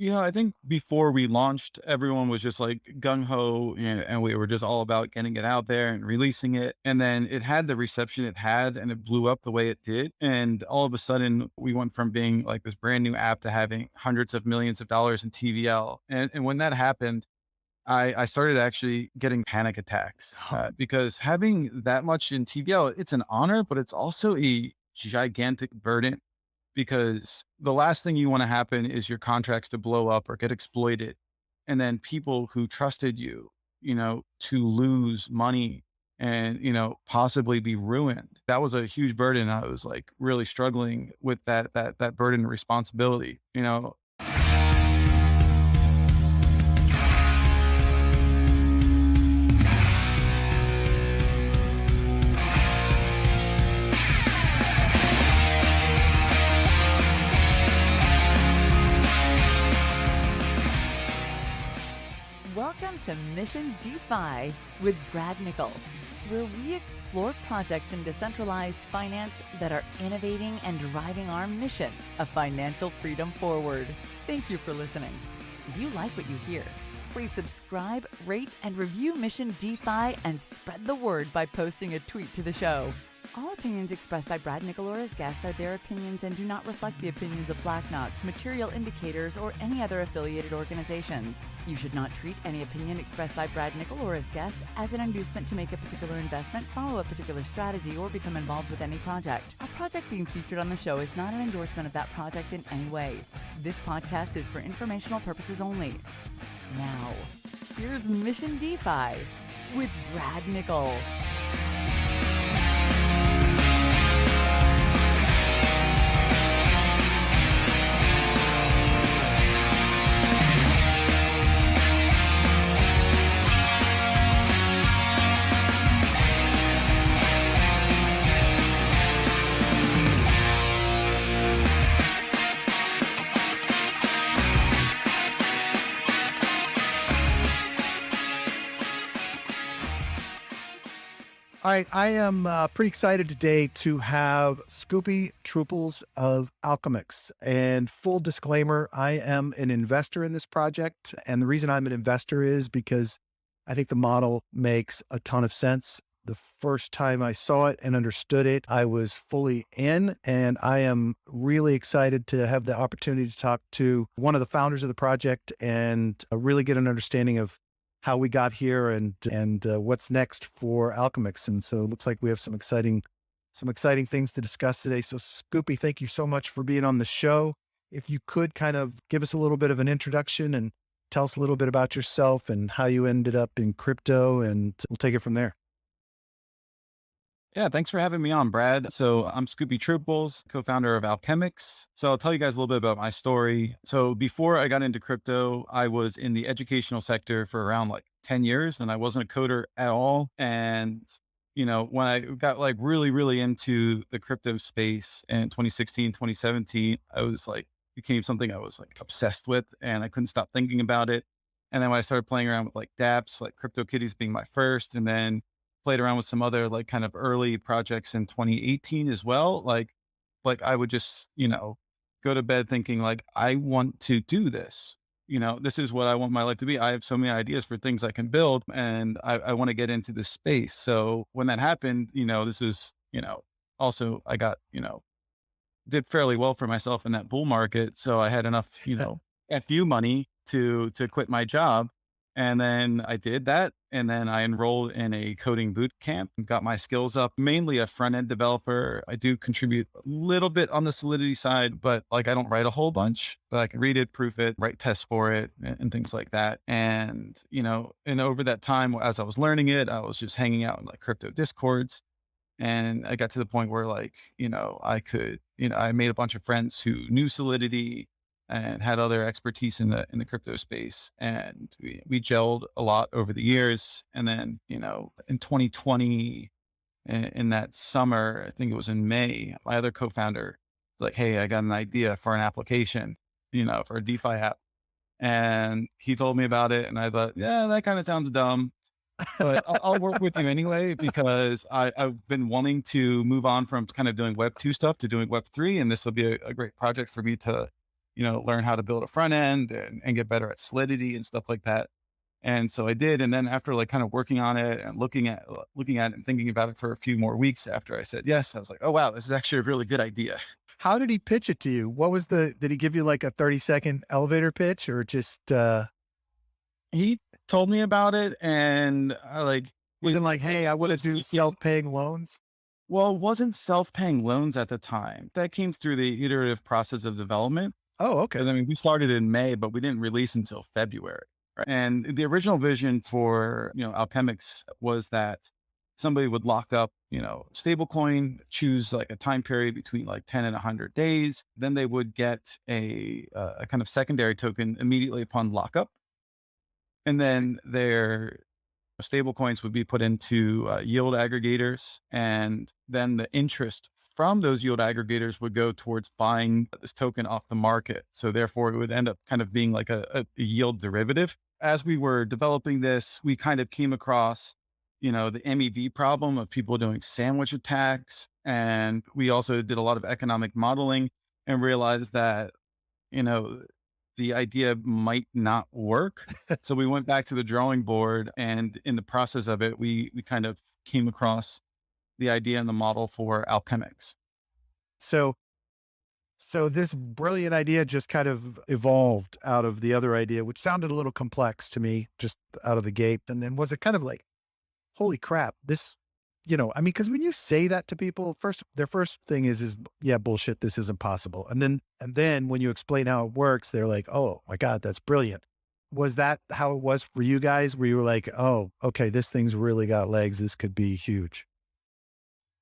I think before we launched, everyone was just like gung ho and we were just all about getting it out there and releasing it. And then it had the reception it had and it blew up the way it did. And all of a sudden, we went from being like this brand new app to having hundreds of millions of dollars in TVL. And when that happened, I started actually getting panic attacks because having that much in TVL, it's an honor, but it's also a gigantic burden because the last thing you want to happen is your contracts to blow up or get exploited. And then people who trusted you, to lose money and, possibly be ruined. That was a huge burden. I was like really struggling with that burden and responsibility. Welcome to Mission DeFi with Brad Nickel, where we explore projects in decentralized finance that are innovating and driving our mission of financial freedom forward. Thank you for listening. If you like what you hear, please subscribe, rate, and review Mission DeFi and spread the word by posting a tweet to the show. All opinions expressed by Brad Nickel or his guests are their opinions and do not reflect the opinions of Black Knox, Material Indicators, or any other affiliated organizations. You should not treat any opinion expressed by Brad Nickel or his guests as an inducement to make a particular investment, follow a particular strategy, or become involved with any project. A project being featured on the show is not an endorsement of that project in any way. This podcast is for informational purposes only. Now, here's Mission DeFi with Brad Nickel. All right, I am pretty excited today to have Scupy Trooples of Alchemix. And full disclaimer, I am an investor in this project. And the reason I'm an investor is because I think the model makes a ton of sense. The first time I saw it and understood it, I was fully in. And I am really excited to have the opportunity to talk to one of the founders of the project and really get an understanding of how we got here and what's next for Alchemix. And so it looks like we have some exciting things to discuss today. So Scupy, thank you so much for being on the show. If you could kind of give us a little bit of an introduction and tell us a little bit about yourself and how you ended up in crypto, and we'll take it from there. Yeah, thanks for having me on, Brad. So I'm Scupy Trooples, co-founder of Alchemix. So I'll tell you guys a little bit about my story. So before I got into crypto, I was in the educational sector for around like 10 years and I wasn't a coder at all. And, when I got like really, really into the crypto space in 2016, 2017, I was like, became something I was like obsessed with and I couldn't stop thinking about it. And then when I started playing around with like dApps, like CryptoKitties being my first, and then played around with some other like kind of early projects in 2018 as well. Like I would just, go to bed thinking like, I want to do this. This is what I want my life to be. I have so many ideas for things I can build and I want to get into this space. So when that happened, this was, also I got, did fairly well for myself in that bull market. So I had enough, FU money to quit my job. And then I did that. And then I enrolled in a coding boot camp and got my skills up, mainly a front end developer. I do contribute a little bit on the Solidity side, but like I don't write a whole bunch, but I can read it, proof it, write tests for it and things like that. And, and over that time, as I was learning it, I was just hanging out in like crypto discords. And I got to the point where like, I could, I made a bunch of friends who knew Solidity and had other expertise in the crypto space. And we gelled a lot over the years. And then, in 2020, in that summer, I think it was in May, my other co-founder was like, hey, I got an idea for an application, for a DeFi app. And he told me about it. And I thought, yeah, that kind of sounds dumb, but I'll work with you anyway, because I've been wanting to move on from kind of doing Web 2 stuff to doing Web 3. And this will be a great project for me to, learn how to build a front end and get better at Solidity and stuff like that. And so I did. And then after like kind of working on it and looking at it and thinking about it for a few more weeks after I said yes, I was like, oh, wow, this is actually a really good idea. How did he pitch it to you? What was did he give you like a 30-second elevator pitch or just, He told me about it and I like, was it like, hey, I want to do Yeah. self-paying loans? Well, it wasn't self-paying loans at the time. That came through the iterative process of development. Oh, okay. Because I mean, we started in May, but we didn't release until February. Right? And the original vision for Alchemix was that somebody would lock up stablecoin, choose like a time period between like 10 and 100 days. Then they would get a kind of secondary token immediately upon lockup, and then their stable coins would be put into yield aggregators. And then the interest from those yield aggregators would go towards buying this token off the market. So therefore, it would end up kind of being like a yield derivative. As we were developing this, we kind of came across, the MEV problem of people doing sandwich attacks. And we also did a lot of economic modeling and realized that, you know, the idea might not work. So we went back to the drawing board, and in the process of it, we kind of came across the idea and the model for Alchemix. So, so this brilliant idea just kind of evolved out of the other idea, which sounded a little complex to me just out of the gate. And then was it kind of like, holy crap, this, I mean, cause when you say that to people, their first thing is, yeah, bullshit, this isn't possible. And then when you explain how it works, they're like, oh my God, that's brilliant. Was that how it was for you guys? Where you were like, oh, okay, this thing's really got legs. This could be huge.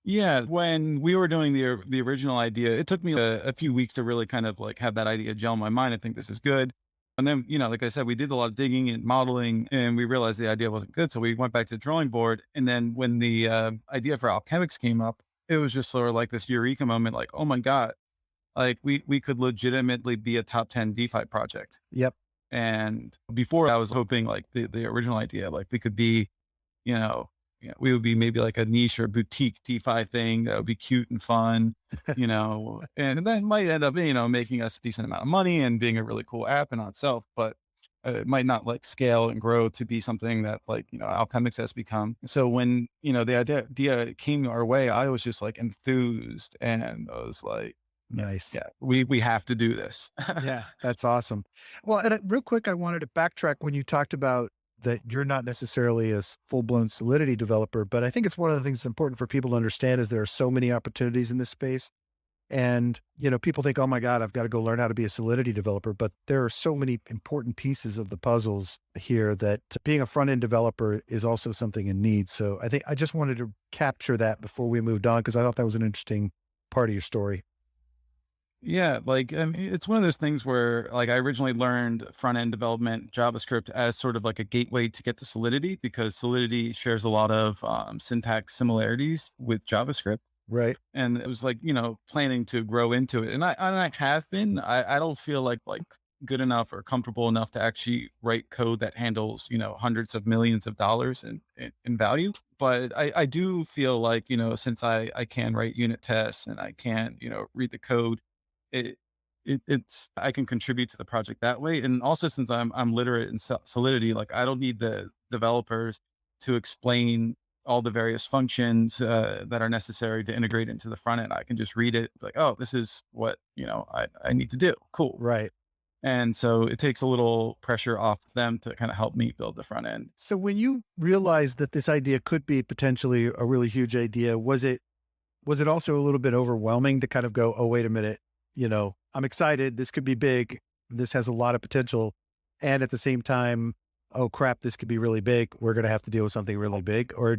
Yeah, when we were doing the original idea, it took me a few weeks to really kind of like have that idea gel in my mind. I think this is good. And then, like I said, we did a lot of digging and modeling, and we realized the idea wasn't good. So we went back to the drawing board. And then when the idea for Alchemix came up, it was just sort of like this eureka moment, like, oh my God, like we could legitimately be a top 10 DeFi project. Yep. And before, I was hoping like the original idea, like we could be, you know, we would be maybe like a niche or boutique DeFi thing that would be cute and fun, and that might end up, making us a decent amount of money and being a really cool app in on itself, but it might not like scale and grow to be something that like, Alchemix has become. So when, the idea came our way, I was just like enthused, and I was like, Nice. yeah, we have to do this. Yeah, that's awesome. Well, and real quick, I wanted to backtrack when you talked about that you're not necessarily a full-blown Solidity developer, but I think it's one of the things that's important for people to understand is there are so many opportunities in this space. And, people think, oh my God, I've got to go learn how to be a Solidity developer. But there are so many important pieces of the puzzles here that being a front-end developer is also something in need. So I think I just wanted to capture that before we moved on, because I thought that was an interesting part of your story. Yeah, like, I mean, it's one of those things where like I originally learned front end development JavaScript as sort of like a gateway to get to Solidity, because Solidity shares a lot of syntax similarities with JavaScript. Right. And it was like, planning to grow into it. And I have been. I don't feel like good enough or comfortable enough to actually write code that handles, hundreds of millions of dollars in value. But I do feel like, since I can write unit tests and I can, read the code, it's I can contribute to the project that way. And also, since I'm literate in Solidity, like I don't need the developers to explain all the various functions that are necessary to integrate into the front end. I can just read it like, oh, this is what I need to do. Cool. Right. And so it takes a little pressure off them to kind of help me build the front end. So when you realized that this idea could be potentially a really huge idea, was it also a little bit overwhelming to kind of go, oh, wait a minute, I'm excited. This could be big. This has a lot of potential. And at the same time, oh crap, this could be really big. We're going to have to deal with something really big. Or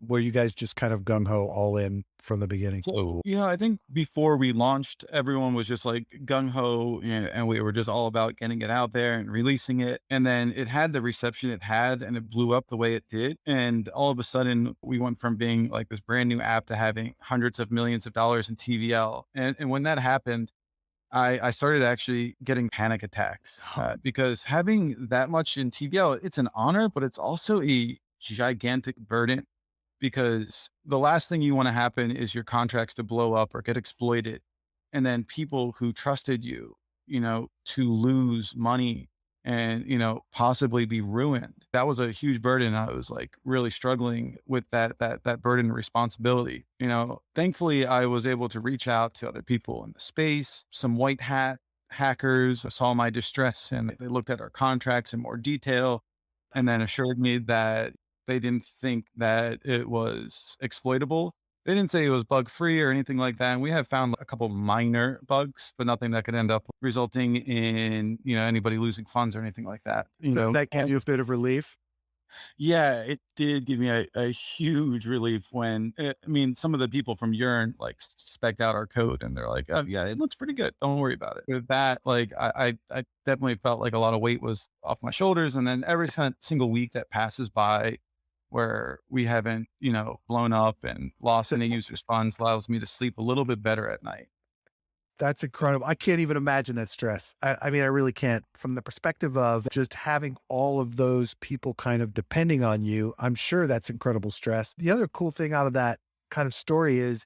were you guys just kind of gung-ho all in from the beginning? So, I think before we launched, everyone was just like gung-ho, and we were just all about getting it out there and releasing it. And then it had the reception it had, and it blew up the way it did. And all of a sudden we went from being like this brand new app to having hundreds of millions of dollars in TVL. And when that happened, I started actually getting panic attacks because having that much in TVL, it's an honor, but it's also a gigantic burden, because the last thing you want to happen is your contracts to blow up or get exploited. And then people who trusted you to lose money and, possibly be ruined. That was a huge burden. I was like really struggling with that burden and responsibility. Thankfully I was able to reach out to other people in the space, some white hat hackers saw my distress and they looked at our contracts in more detail and then assured me that they didn't think that it was exploitable. They didn't say it was bug free or anything like that. And we have found a couple minor bugs, but nothing that could end up resulting in, anybody losing funds or anything like that. That gave you a bit of relief. Yeah, it did give me a huge relief when, some of the people from Yearn like spec'd out our code and they're like, oh yeah, it looks pretty good. Don't worry about it. With that, like I definitely felt like a lot of weight was off my shoulders. And then every single week that passes by where we haven't, blown up and lost any users' funds allows me to sleep a little bit better at night. That's incredible. I can't even imagine that stress. I mean, I really can't. From the perspective of just having all of those people kind of depending on you, I'm sure that's incredible stress. The other cool thing out of that kind of story is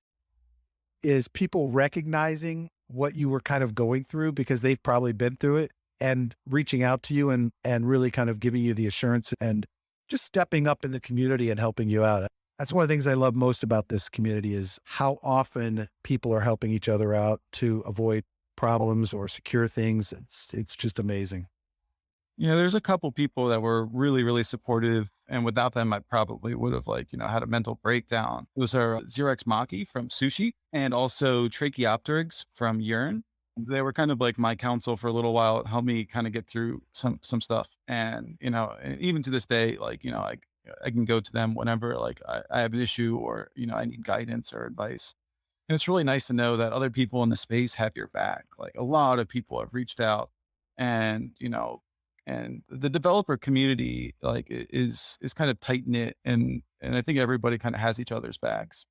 people recognizing what you were kind of going through because they've probably been through it and reaching out to you and really kind of giving you the assurance and just stepping up in the community and helping you out. That's one of the things I love most about this community is how often people are helping each other out to avoid problems or secure things. It's just amazing. There's a couple people that were really, really supportive. And without them, I probably would have had a mental breakdown. It was our Xerox Maki from Sushi and also Tracheopteryx from Yearn. They were kind of like my counsel for a little while. It helped me kind of get through some stuff. And, and even to this day, I can go to them whenever I have an issue or, I need guidance or advice. And it's really nice to know that other people in the space have your back. Like a lot of people have reached out and, and the developer community is kind of tight knit and I think everybody kind of has each other's backs.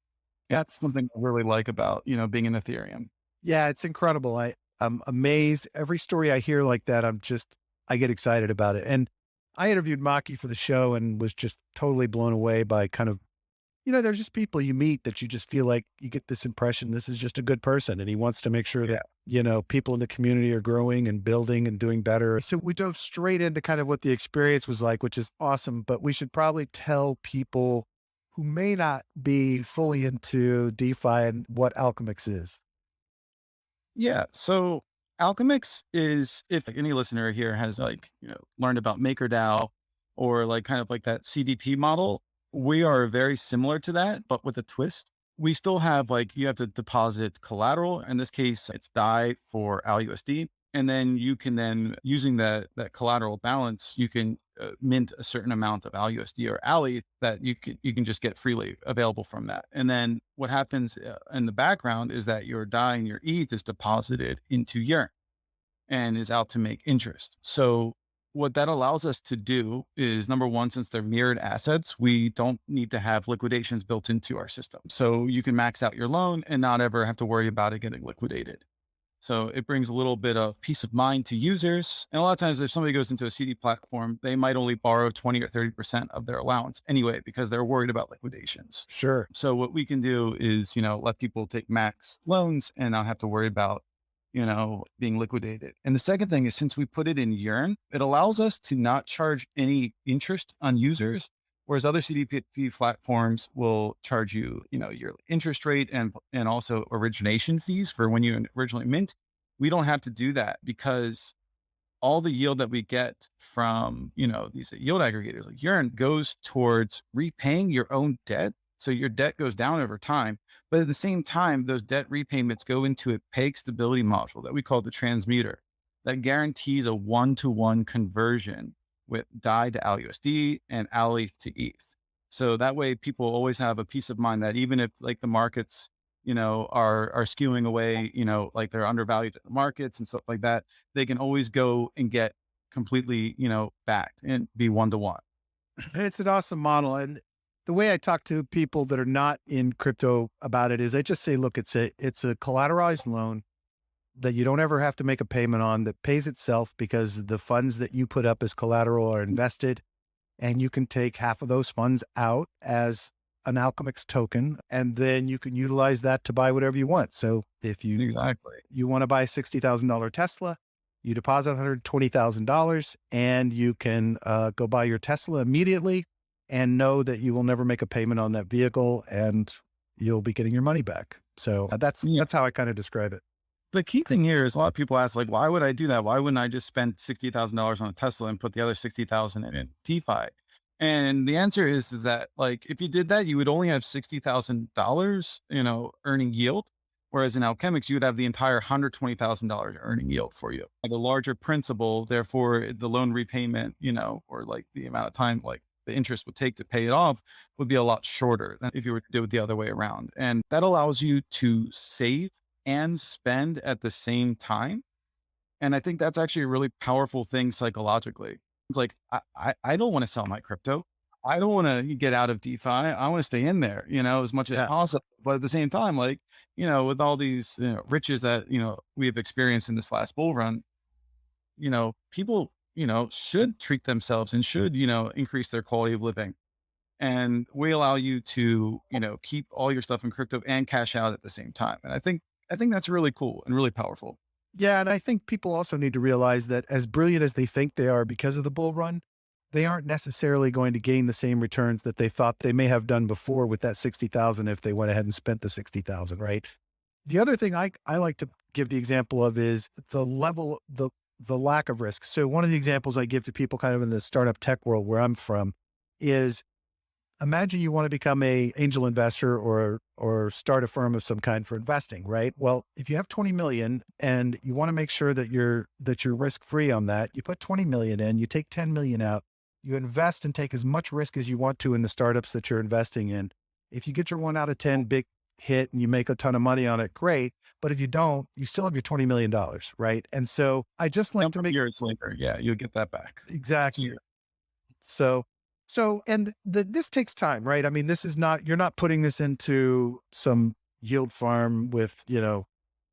That's something I really like about, being in Ethereum. Yeah, it's incredible. I'm amazed. Every story I hear like that, I get excited about it. And I interviewed Maki for the show and was just totally blown away by kind of, there's just people you meet that you just feel like you get this impression, this is just a good person. And he wants to make sure that, people in the community are growing and building and doing better. So we dove straight into kind of what the experience was like, which is awesome. But we should probably tell people who may not be fully into DeFi and what Alchemix is. Yeah. So Alchemix is, if any listener here has learned about MakerDAO or kind of like that CDP model, we are very similar to that, but with a twist. We still have you have to deposit collateral. In this case, it's DAI for ALUSD. And then you can using that collateral balance, you can mint a certain amount of ALUSD or ALI that you can just get freely available from that. And then what happens in the background is that your DAI and your ETH is deposited into Yearn and is out to make interest. So what that allows us to do is, number one, since they're mirrored assets, we don't need to have liquidations built into our system. So you can max out your loan and not ever have to worry about it getting liquidated. So it brings a little bit of peace of mind to users. And a lot of times if somebody goes into a CD platform, they might only borrow 20 or 30% of their allowance anyway, because they're worried about liquidations. Sure. So what we can do is, let people take max loans and not have to worry about, being liquidated. And the second thing is, since we put it in Yearn, it allows us to not charge any interest on users. Whereas other CDP platforms will charge you, your interest rate and also origination fees for when you originally mint. We don't have to do that because all the yield that we get from, these yield aggregators like Yearn goes towards repaying your own debt. So your debt goes down over time, but at the same time, those debt repayments go into a peg stability module that we call the transmuter that guarantees a 1-to-1 conversion with DAI to ALUSD and ALI to ETH. So that way people always have a peace of mind that even if the markets, are skewing away, they're undervalued at the markets and stuff like that, they can always go and get completely, backed and be 1-to-1. It's an awesome model. And the way I talk to people that are not in crypto about it is I just say, look, it's a collateralized loan that you don't ever have to make a payment on, that pays itself because the funds that you put up as collateral are invested, and you can take half of those funds out as an Alchemix token, and then you can utilize that to buy whatever you want. So if you Exactly. you want to buy a $60,000 Tesla, You deposit $120,000 and you can go buy your Tesla immediately and know that you will never make a payment on that vehicle and you'll be getting your money back. So that's how I kind of describe it. The key thing here is a lot of people ask, like, why would I do that? Why wouldn't I just spend $60,000 on a Tesla and put the other 60,000 in DeFi? And the answer is that, like, if you did that, you would only have $60,000, earning yield. Whereas in Alchemix, you would have the entire $120,000 earning yield for you. The larger principal, therefore the loan repayment, or like the amount of time, like the interest would take to pay it off would be a lot shorter than if you were to do it the other way around. And that allows you to save and spend at the same time. And I think that's actually a really powerful thing psychologically. Like, I don't want to sell my crypto. I don't want to get out of DeFi. I want to stay in there, as much as possible. But at the same time, like, with all these riches that, we have experienced in this last bull run, people, should treat themselves and should, increase their quality of living. And we allow you to, keep all your stuff in crypto and cash out at the same time. And I think that's really cool and really powerful. Yeah. And I think people also need to realize that as brilliant as they think they are because of the bull run, they aren't necessarily going to gain the same returns that they thought they may have done before with that 60,000 if they went ahead and spent the 60,000, right? The other thing I like to give the example of is the level, the lack of risk. So one of the examples I give to people kind of in the startup tech world where I'm from is, imagine you want to become a angel investor or start a firm of some kind for investing, right? Well, if you have 20 million and you want to make sure that you're risk-free on that, you put 20 million in, you take 10 million out, you invest and take as much risk as you want to in the startups that you're investing in. If you get your 1 out of 10 big hit and you make a ton of money on it, great. But if you don't, you still have your $20 million, right? And so I just like to make years later, you'll get that back. Exactly. And this takes time, right? I mean, this is not, you're not putting this into some yield farm with, 1200%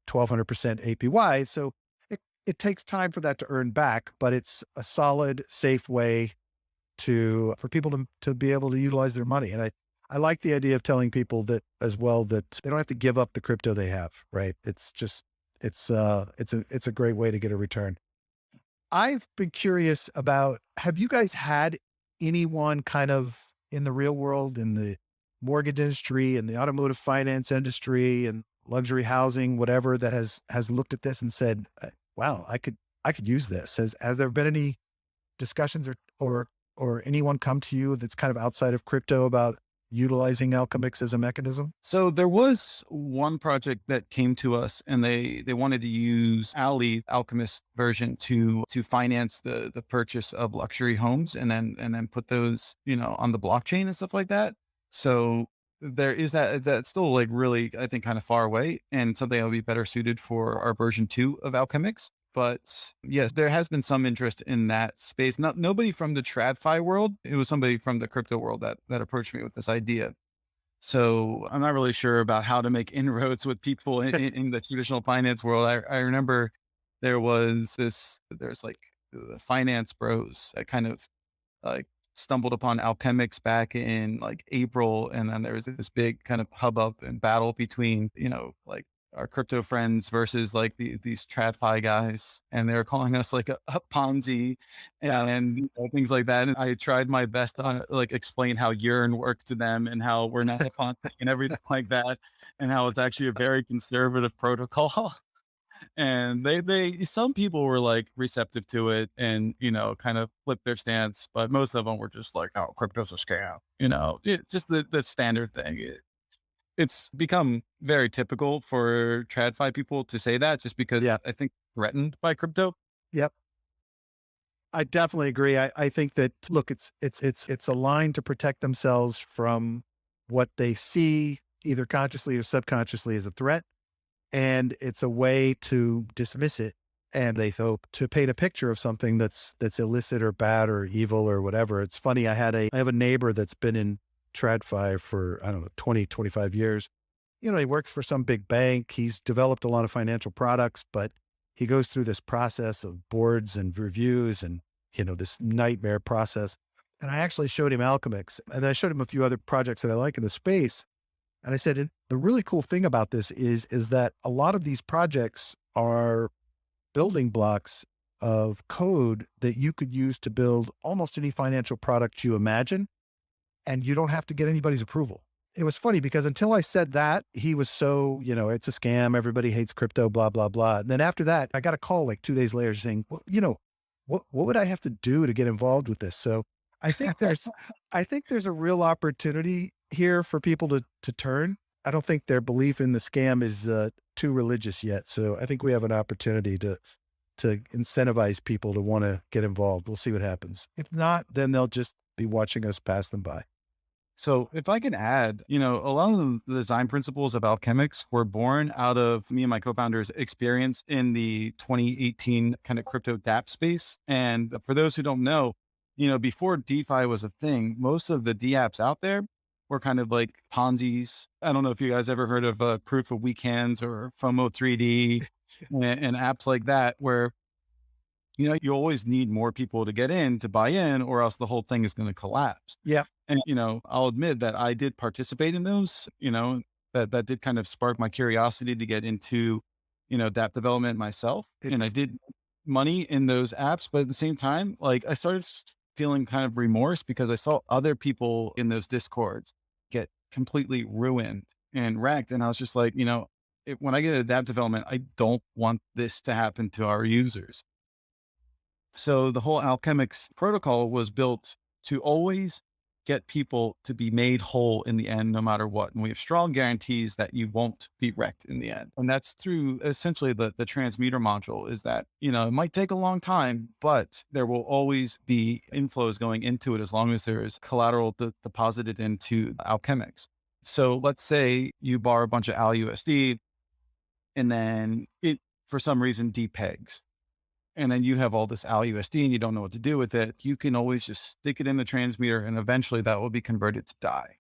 APY. So it takes time for that to earn back, but it's a solid, safe way for people to be able to utilize their money. And I like the idea of telling people that as well, that they don't have to give up the crypto they have, right? It's a great way to get a return. I've been curious about, have you guys had anyone kind of in the real world, in the mortgage industry, in the automotive finance industry and luxury housing, whatever, that has looked at this and said, wow, I could use this? Has there been any discussions or anyone come to you that's kind of outside of crypto about utilizing Alchemix as a mechanism? So there was one project that came to us and they wanted to use Alchemist version to finance the purchase of luxury homes and then put those, on the blockchain and stuff like that. So there is that's still like really, I think, kind of far away and something that would be better suited for our version 2 of Alchemix. But yes, there has been some interest in that space. Nobody from the TradFi world. It was somebody from the crypto world that approached me with this idea. So I'm not really sure about how to make inroads with people in the traditional finance world. I remember there's like the finance bros that kind of like stumbled upon Alchemix back in like April. And then there was this big kind of hubbub and battle between, like our crypto friends versus like these TradFi guys. And they were calling us like a Ponzi and things like that. And I tried my best to like explain how Yearn works to them and how we're not a Ponzi and everything like that. And how it's actually a very conservative protocol. And some people were like receptive to it and, kind of flipped their stance, but most of them were just like, oh, crypto's a scam, just the standard thing. It's become very typical for TradFi people to say that just because I think threatened by crypto. Yep. I definitely agree. I think that, look, it's a line to protect themselves from what they see either consciously or subconsciously as a threat. And it's a way to dismiss it. And they hope to paint a picture of something that's illicit or bad or evil or whatever. It's funny. I have a neighbor that's been in TradFi for, 20, 25 years. He works for some big bank. He's developed a lot of financial products, but he goes through this process of boards and reviews and, this nightmare process. And I actually showed him Alchemix, and then I showed him a few other projects that I like in the space. And I said, the really cool thing about this is that a lot of these projects are building blocks of code that you could use to build almost any financial product you imagine, and you don't have to get anybody's approval. It was funny because until I said that, he was so, it's a scam. Everybody hates crypto, blah, blah, blah. And then after that, I got a call like 2 days later saying, well, what would I have to do to get involved with this? So I think there's a real opportunity here for people to turn. I don't think their belief in the scam is too religious yet. So I think we have an opportunity to incentivize people to want to get involved. We'll see what happens. If not, then they'll just be watching us pass them by. So if I can add, a lot of the design principles of Alchemix were born out of me and my co-founder's experience in the 2018 kind of crypto dApp space. And for those who don't know, before DeFi was a thing, most of the dApps out there were kind of like Ponzi's. I don't know if you guys ever heard of Proof of Weekends or FOMO 3D and apps like that, where you always need more people to get in to buy in, or else the whole thing is going to collapse. Yeah. And, I'll admit that I did participate in those, that did kind of spark my curiosity to get into, dApp development myself. And I did money in those apps, but at the same time, like I started feeling kind of remorse because I saw other people in those discords get completely ruined and wrecked. And I was just like, when I get into dApp development, I don't want this to happen to our users. So the whole Alchemix protocol was built to always get people to be made whole in the end, no matter what. And we have strong guarantees that you won't be wrecked in the end. And that's through essentially the transmuter module is that, it might take a long time, but there will always be inflows going into it as long as there is collateral deposited into Alchemix. So let's say you borrow a bunch of ALUSD and then it, for some reason, depegs. And then you have all this ALUSD and you don't know what to do with it. You can always just stick it in the transmuter and eventually that will be converted to DAI.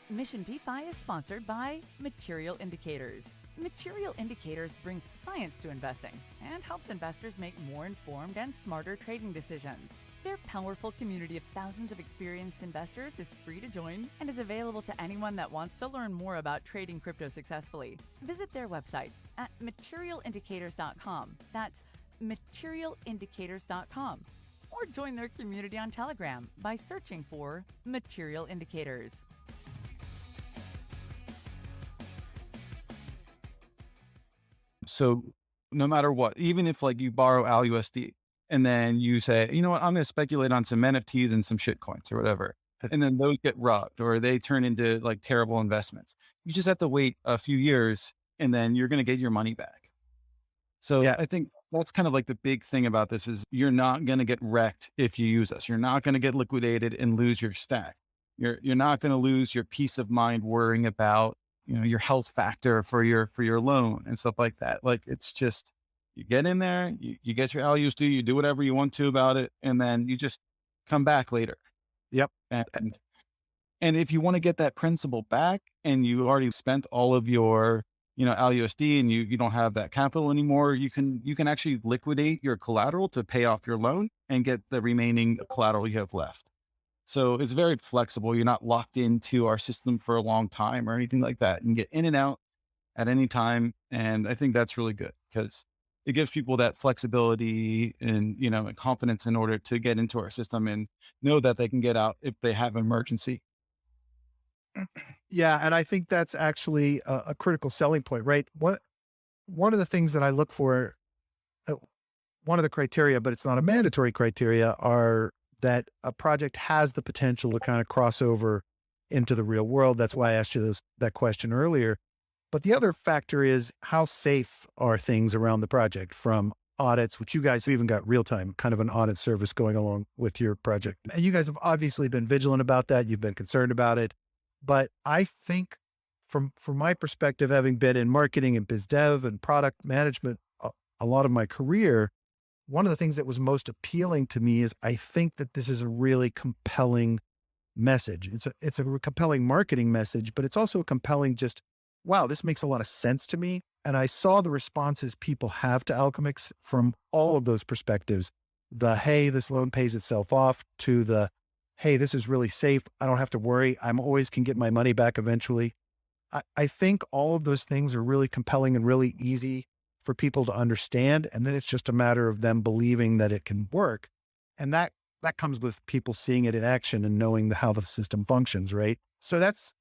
Mission DeFi is sponsored by Material Indicators. Material Indicators brings science to investing and helps investors make more informed and smarter trading decisions. Their powerful community of thousands of experienced investors is free to join and is available to anyone that wants to learn more about trading crypto successfully. Visit their website at materialindicators.com. That's materialindicators.com, or join their community on Telegram by searching for Material Indicators. So no matter what, even if like you borrow ALUSD and then you say, you know what, I'm going to speculate on some NFTs and some shit coins or whatever, and then those get robbed or they turn into like terrible investments, you just have to wait a few years and then you're going to get your money back. So yeah, I think that's kind of like the big thing about this is you're not going to get wrecked if you use us. You're not going to get liquidated and lose your stack. You're not going to lose your peace of mind worrying about, your health factor for your loan and stuff like that. Like it's just, you get in there, you get your ALUSD, you do whatever you want to about it. And then you just come back later. Yep. And if you want to get that principal back and you already spent all of your, ALUSD and you don't have that capital anymore, you can actually liquidate your collateral to pay off your loan and get the remaining collateral you have left. So it's very flexible. You're not locked into our system for a long time or anything like that. You can get in and out at any time. And I think that's really good because it gives people that flexibility and, and confidence in order to get into our system and know that they can get out if they have an emergency. Yeah. And I think that's actually a critical selling point, right? One of the things that I look for, one of the criteria, but it's not a mandatory criteria, are that a project has the potential to kind of cross over into the real world. That's why I asked you that question earlier. But the other factor is how safe are things around the project from audits, which you guys have even got real-time kind of an audit service going along with your project. And you guys have obviously been vigilant about that. You've been concerned about it. But I think from my perspective, having been in marketing and biz dev and product management a lot of my career, one of the things that was most appealing to me is I think that this is a really compelling message. It's a compelling marketing message, but it's also a compelling just, wow, this makes a lot of sense to me. And I saw the responses people have to Alchemix from all of those perspectives. The, hey, this loan pays itself off, to the, hey, this is really safe. I don't have to worry. I'm always can get my money back eventually. I think all of those things are really compelling and really easy for people to understand. And then it's just a matter of them believing that it can work. And that comes with people seeing it in action and knowing how the system functions, right? So that's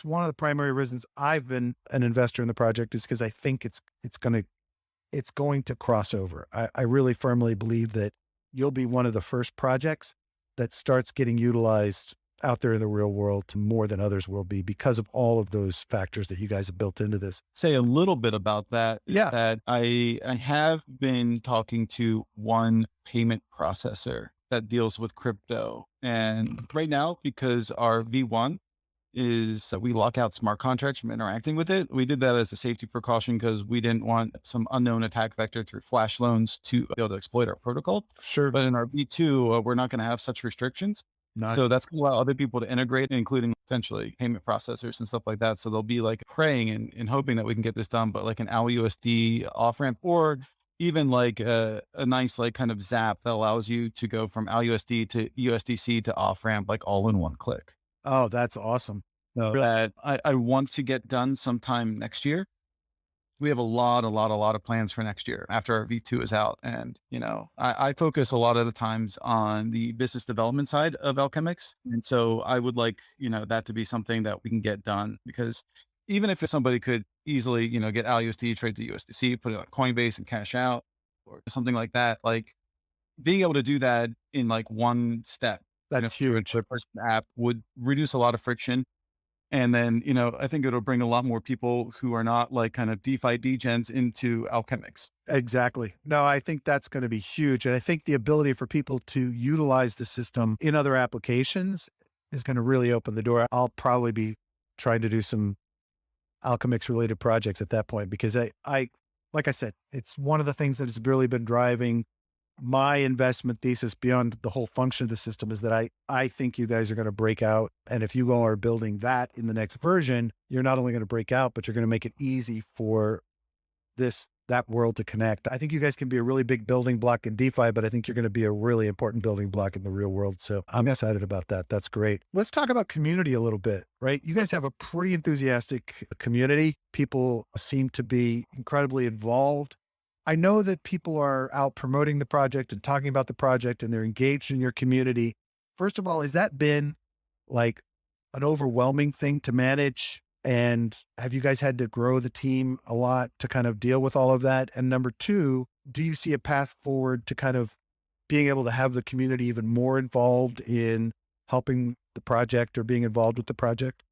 one of the primary reasons I've been an investor in the project, is because I think it's going to cross over. I really firmly believe that you'll be one of the first projects that starts getting utilized out there in the real world to more than others will be, because of all of those factors that you guys have built into this. Say a little bit about that. Yeah. That I have been talking to one payment processor that deals with crypto. And right now, because our V1 is that we lock out smart contracts from interacting with it. We did that as a safety precaution because we didn't want some unknown attack vector through flash loans to be able to exploit our protocol. Sure. But in our V2, we're not going to have such restrictions. Not, So that's going to allow other people to integrate, including potentially payment processors and stuff like that. So they'll be like praying and hoping that we can get this done, but like an ALUSD off ramp, or even like a nice like kind of zap that allows you to go from ALUSD to USDC to off ramp, like all in one click. oh, that's awesome. So that I want to get done sometime next year. We have a lot of plans for next year after our V2 is out. And, you know, I focus a lot of the times on the business development side of Alchemix. And so I would like, you know, that to be something that we can get done, because even if somebody could easily, you know, get ALUSD, trade to USDC, put it on Coinbase and cash out or something like that, like being able to do that in like one step, That's you know, huge. through a person app would reduce a lot of friction. And then, you know, I think it'll bring a lot more people who are not like kind of DeFi degens into Alchemix. Exactly. No, I think that's going to be huge. And I think the ability for people to utilize the system in other applications is going to really open the door. I'll probably be trying to do some Alchemix related projects at that point, because I, like I said, it's one of the things that has really been driving my investment thesis beyond the whole function of the system, is that I think you guys are going to break out. And if you all are building that in the next version, you're not only going to break out, but you're going to make it easy for that world to connect. I think you guys can be a really big building block in DeFi, but I think you're going to be a really important building block in the real world. So I'm excited about that. That's great. Let's talk about community a little bit, right? You guys have a pretty enthusiastic community. People seem to be incredibly involved. I know that people are out promoting the project and talking about the project, and they're engaged in your community. First of all, has that been like an overwhelming thing to manage? And have you guys had to grow the team a lot to kind of deal with all of that? And number two, do you see a path forward to kind of being able to have the community even more involved in helping the project or being involved with the project?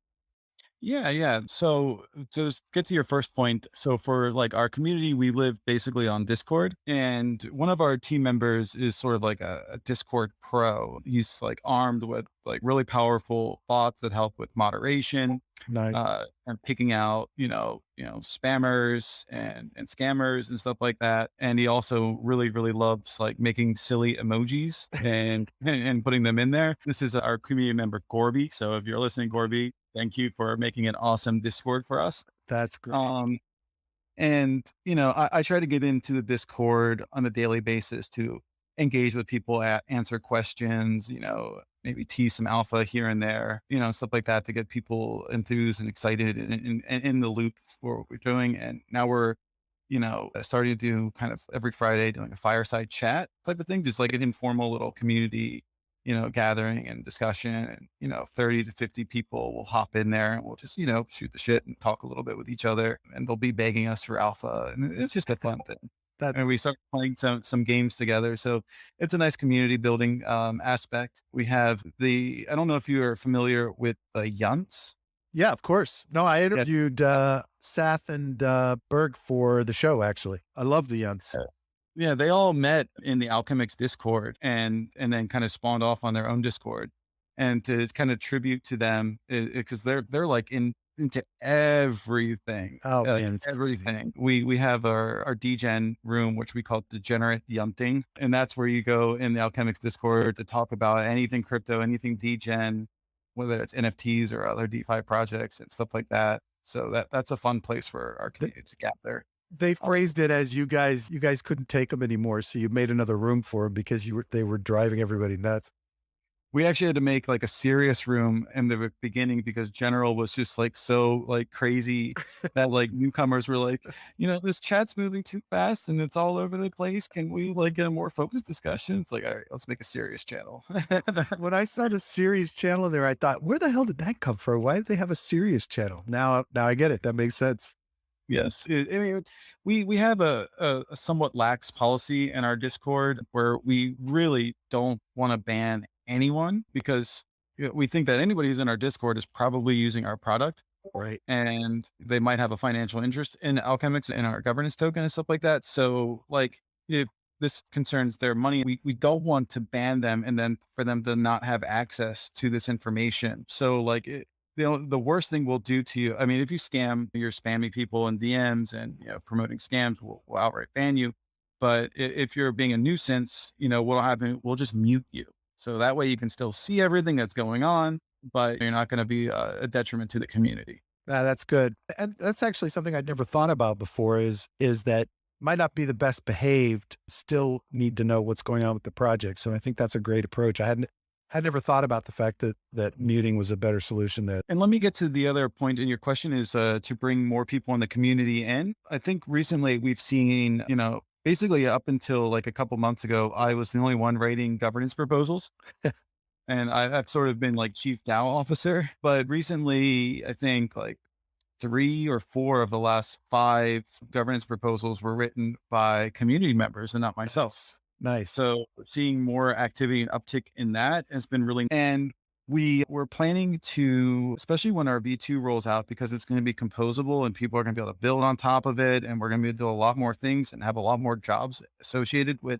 Yeah. So to just get to your first point. So for like our community, we live basically on Discord, and one of our team members is sort of like a Discord pro. He's like armed with like really powerful bots that help with moderation, Nice. and picking out, spammers and scammers and stuff like that. And he also really loves like making silly emojis and putting them in there. This is our community member, Gorby. So if you're listening, Gorby, thank you for making an awesome Discord for us. That's great. And I try to get into the Discord on a daily basis to engage with people, answer questions, maybe tease some alpha here and there, stuff like that, to get people enthused and excited and in the loop for what we're doing. And now we're, starting to do kind of every Friday doing a fireside chat type of thing, just like an informal little community, gathering and discussion, and, 30 to 50 people will hop in there and we'll just, shoot the shit and talk a little bit with each other, and they'll be begging us for alpha. And it's just a fun thing. And we start playing some games together. So it's a nice community building aspect. We have I don't know if you are familiar with the Yunts. Yeah, of course. No, I interviewed Sath and Berg for the show, actually. I love the Yunts. Yeah, they all met in the Alchemix Discord and then kind of spawned off on their own Discord. And to kind of tribute to them, because they're like into everything. Oh, like man, it's everything. We have our degen room, which we call degenerate yunting, and that's where you go in the Alchemix Discord to talk about anything crypto, anything degen, whether it's NFTs or other DeFi projects and stuff like that. So that's a fun place for our community to gather. They phrased it as you guys couldn't take them anymore, so you made another room for them because they were driving everybody nuts. We actually had to make like a serious room in the beginning because general was just like so like crazy that like newcomers were like, this chat's moving too fast and it's all over the place. Can we like get a more focused discussion? It's like, all right, let's make a serious channel. When I saw the serious channel there, I thought, where the hell did that come from? Why did they have a serious channel? Now I get it. That makes sense. Yes. I mean, we have a somewhat lax policy in our Discord where we really don't want to ban anyone because we think that anybody who's in our Discord is probably using our product Right. and they might have a financial interest in Alchemix and our governance token and stuff like that. So like if this concerns their money, we don't want to ban them and then for them to not have access to this information. So like the worst thing we'll do to you, I mean, if you you're spamming people in DMs and promoting scams, we'll outright ban you. But if you're being a nuisance, what'll happen? We'll just mute you. So that way you can still see everything that's going on, but you're not going to be a detriment to the community. That's good. And that's actually something I'd never thought about before is that might not be the best behaved, still need to know what's going on with the project. So I think that's a great approach. I had never thought about the fact that muting was a better solution there. And let me get to the other point in your question is to bring more people in the community in. I think recently we've seen, basically up until like a couple months ago, I was the only one writing governance proposals. And I've sort of been like chief DAO officer, but recently I think like 3 or 4 of the last 5 governance proposals were written by community members and not myself. Nice. So seeing more activity and uptick in that has been really, and we were planning to, especially when our V2 rolls out, because it's going to be composable and people are going to be able to build on top of it. And we're going to be able to do a lot more things and have a lot more jobs associated with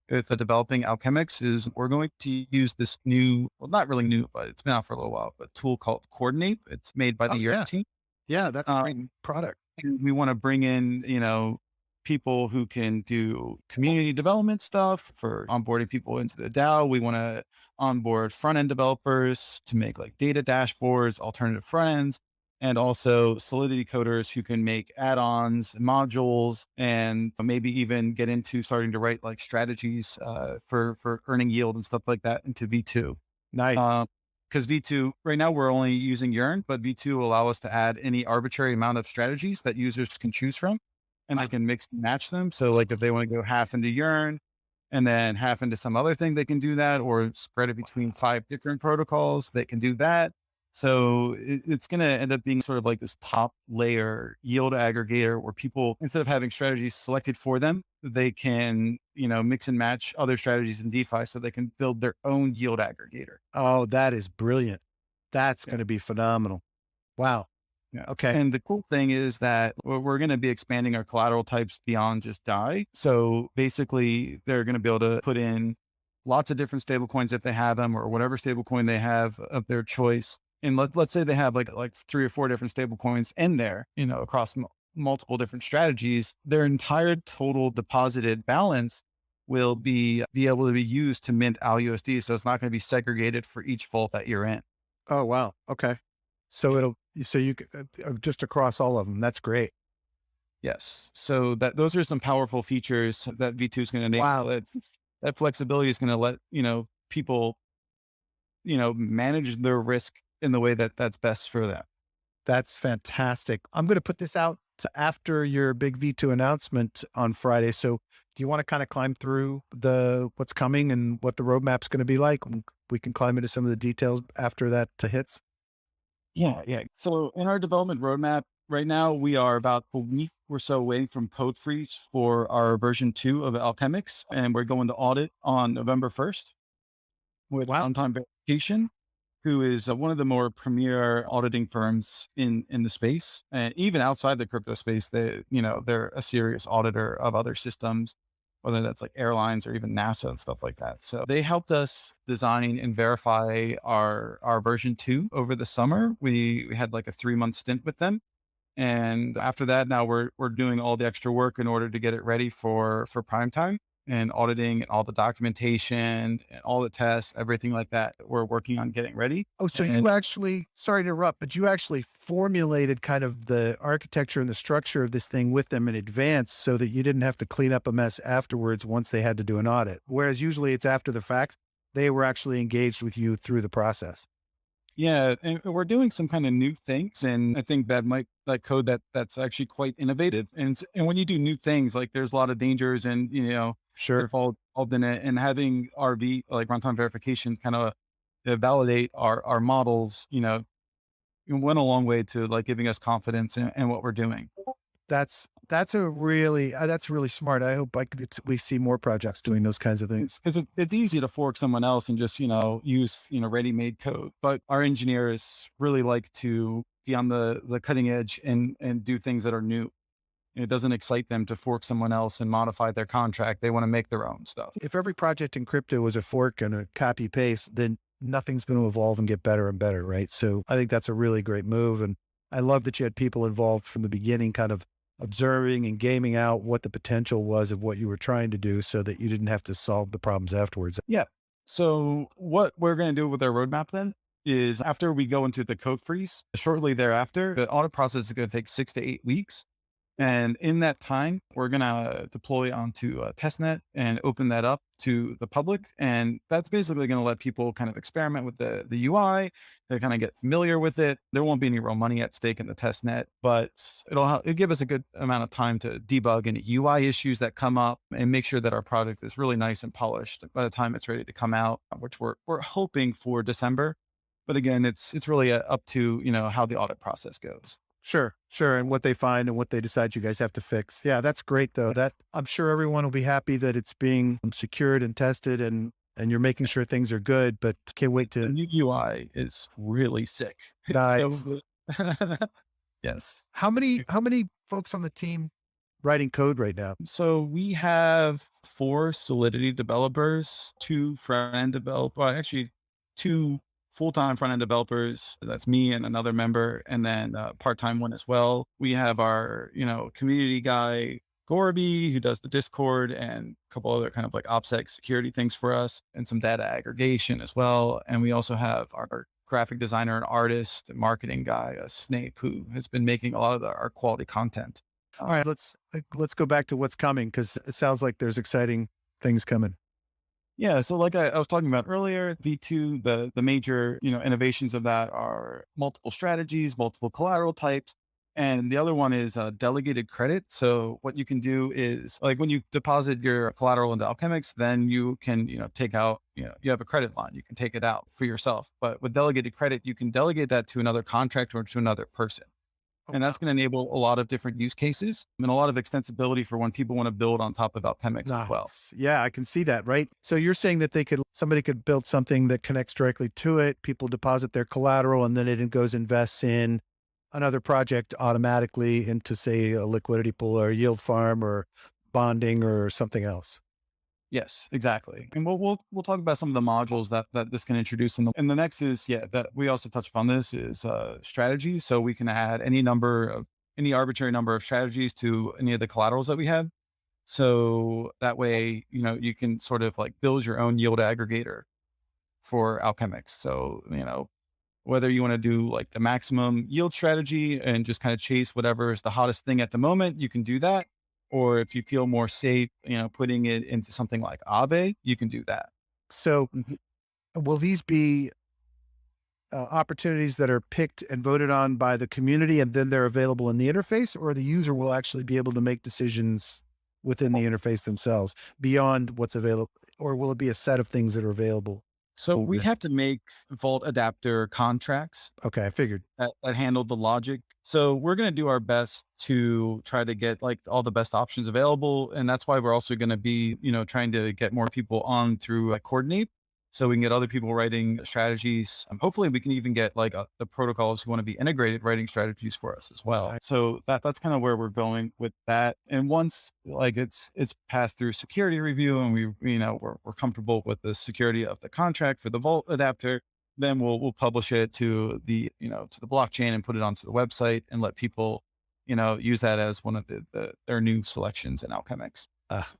the developing Alchemix is we're going to use this new, well, not really new, but it's been out for a little while, but tool called Coordinate. It's made by the Year team. Yeah, that's a great product. And we want to bring in, people who can do community development stuff for onboarding people into the DAO. We want to onboard front-end developers to make like data dashboards, alternative front ends, and also Solidity coders who can make add-ons, modules, and maybe even get into starting to write like strategies for earning yield and stuff like that into V2. Nice. Because V2, right now we're only using Yearn, but V2 will allow us to add any arbitrary amount of strategies that users can choose from. And I can mix and match them. So like if they want to go half into Yearn and then half into some other thing, they can do that, or spread it between 5 different protocols, they can do that. So it's going to end up being sort of like this top layer yield aggregator where people, instead of having strategies selected for them, they can, mix and match other strategies in DeFi so they can build their own yield aggregator. Oh, that is brilliant. That's going to be phenomenal. Wow. Yeah. Okay. And the cool thing is that we're going to be expanding our collateral types beyond just DAI. So basically they're going to be able to put in lots of different stable coins if they have them, or whatever stable coin they have of their choice. And let's say they have like 3 or 4 different stable coins in there, across multiple different strategies. Their entire total deposited balance will be able to be used to mint ALUSD. So it's not going to be segregated for each vault that you're in. Oh, wow. Okay. So you just across all of them. That's great. Yes. So those are some powerful features that V2 is going to enable. Wow. That flexibility is going to let, people, manage their risk in the way that's best for them. That's fantastic. I'm going to put this out to after your big V2 announcement on Friday. So do you want to kind of climb through what's coming and what the roadmap's going to be like? We can climb into some of the details after that hits. Yeah. So in our development roadmap right now, we are about a week or so away from code freeze for our version 2 of Alchemix, and we're going to audit on November 1st with on-time verification, who is one of the more premier auditing firms in the space, and even outside the crypto space. They're a serious auditor of other systems, whether that's like airlines or even NASA and stuff like that. So they helped us design and verify our version 2 over the summer. We had like a 3-month stint with them. And after that, now we're doing all the extra work in order to get it ready for prime time, and auditing and all the documentation and all the tests, everything like that. We're working on getting ready. Oh, so you actually, sorry to interrupt, but you actually formulated kind of the architecture and the structure of this thing with them in advance so that you didn't have to clean up a mess afterwards once they had to do an audit. Whereas usually it's after the fact. they were actually engaged with you through the process. Yeah, and we're doing some kind of new things, and I think that might that code that's actually quite innovative. And when you do new things, like there's a lot of dangers, and Sure. if all involved in it, and having RV like runtime verification kind of validate our models, it went a long way to like giving us confidence in what we're doing. That's really smart. I hope we see more projects doing those kinds of things. Because it's easy to fork someone else and just use ready-made code, but our engineers really like to be on the cutting edge and do things that are new. It doesn't excite them to fork someone else and modify their contract. They want to make their own stuff. If every project in crypto was a fork and a copy paste, then nothing's going to evolve and get better and better, right? So I think that's a really great move. And I love that you had people involved from the beginning, kind of observing and gaming out what the potential was of what you were trying to do so that you didn't have to solve the problems afterwards. Yeah. So what we're going to do with our roadmap then is after we go into the code freeze, shortly thereafter, the audit process is going to take 6 to 8 weeks. And in that time, we're going to deploy onto testnet and open that up to the public. And that's basically going to let people kind of experiment with the UI. They kind of get familiar with it. There won't be any real money at stake in the testnet, but it'll give us a good amount of time to debug any UI issues that come up and make sure that our product is really nice and polished by the time it's ready to come out, which we're hoping for December. But again, it's really up to, how the audit process goes. Sure, sure. And what they find and what they decide you guys have to fix. Yeah, that's great though. That I'm sure everyone will be happy that it's being secured and tested and you're making sure things are good, but can't wait The to new UI is really sick. dive. So, yes. How many folks on the team writing code right now? So we have 4 Solidity developers, 2 front-end developers, well, actually 2 full-time front-end developers. That's me and another member, and then part-time one as well. We have our, community guy, Gorby, who does the Discord and a couple other kind of like ALCX security things for us and some data aggregation as well. And we also have our graphic designer and artist and marketing guy, Snape, who has been making a lot of our quality content. All right, let's go back to what's coming because it sounds like there's exciting things coming. Yeah. So like I was talking about earlier, V2, the major, innovations of that are multiple strategies, multiple collateral types. And the other one is delegated credit. So what you can do is like when you deposit your collateral into Alchemix, then you can, take out, you have a credit line, you can take it out for yourself. But with delegated credit, you can delegate that to another contractor or to another person. And that's going to enable a lot of different use cases and a lot of extensibility for when people want to build on top of Alchemix as well. Nice. Yeah, I can see that, right? So you're saying that somebody could build something that connects directly to it, people deposit their collateral, and then it goes invests in another project automatically into, say, a liquidity pool or a yield farm or bonding or something else. Yes, exactly. And we'll talk about some of the modules that this can introduce. And the next is, that we also touch upon this is strategy. So we can add any arbitrary number of strategies to any of the collaterals that we have. So that way, you can sort of like build your own yield aggregator for Alchemix. So, whether you want to do like the maximum yield strategy and just kind of chase whatever is the hottest thing at the moment, you can do that. Or if you feel more safe, putting it into something like Aave, you can do that. So will these be opportunities that are picked and voted on by the community and then they're available in the interface, or the user will actually be able to make decisions within the interface themselves beyond what's available? Or will it be a set of things that are available? So we have to make Vault adapter contracts Okay, I figured. that handle the logic. So we're going to do our best to try to get like all the best options available. And that's why we're also going to be, trying to get more people on through Coordinate. So we can get other people writing strategies. Hopefully we can even get like the protocols who want to be integrated writing strategies for us as well. So that's kind of where we're going with that. And once like it's passed through security review and we're comfortable with the security of the contract for the Vault adapter, then we'll publish it to the, to the blockchain and put it onto the website and let people, use that as one of their new selections in Alchemix.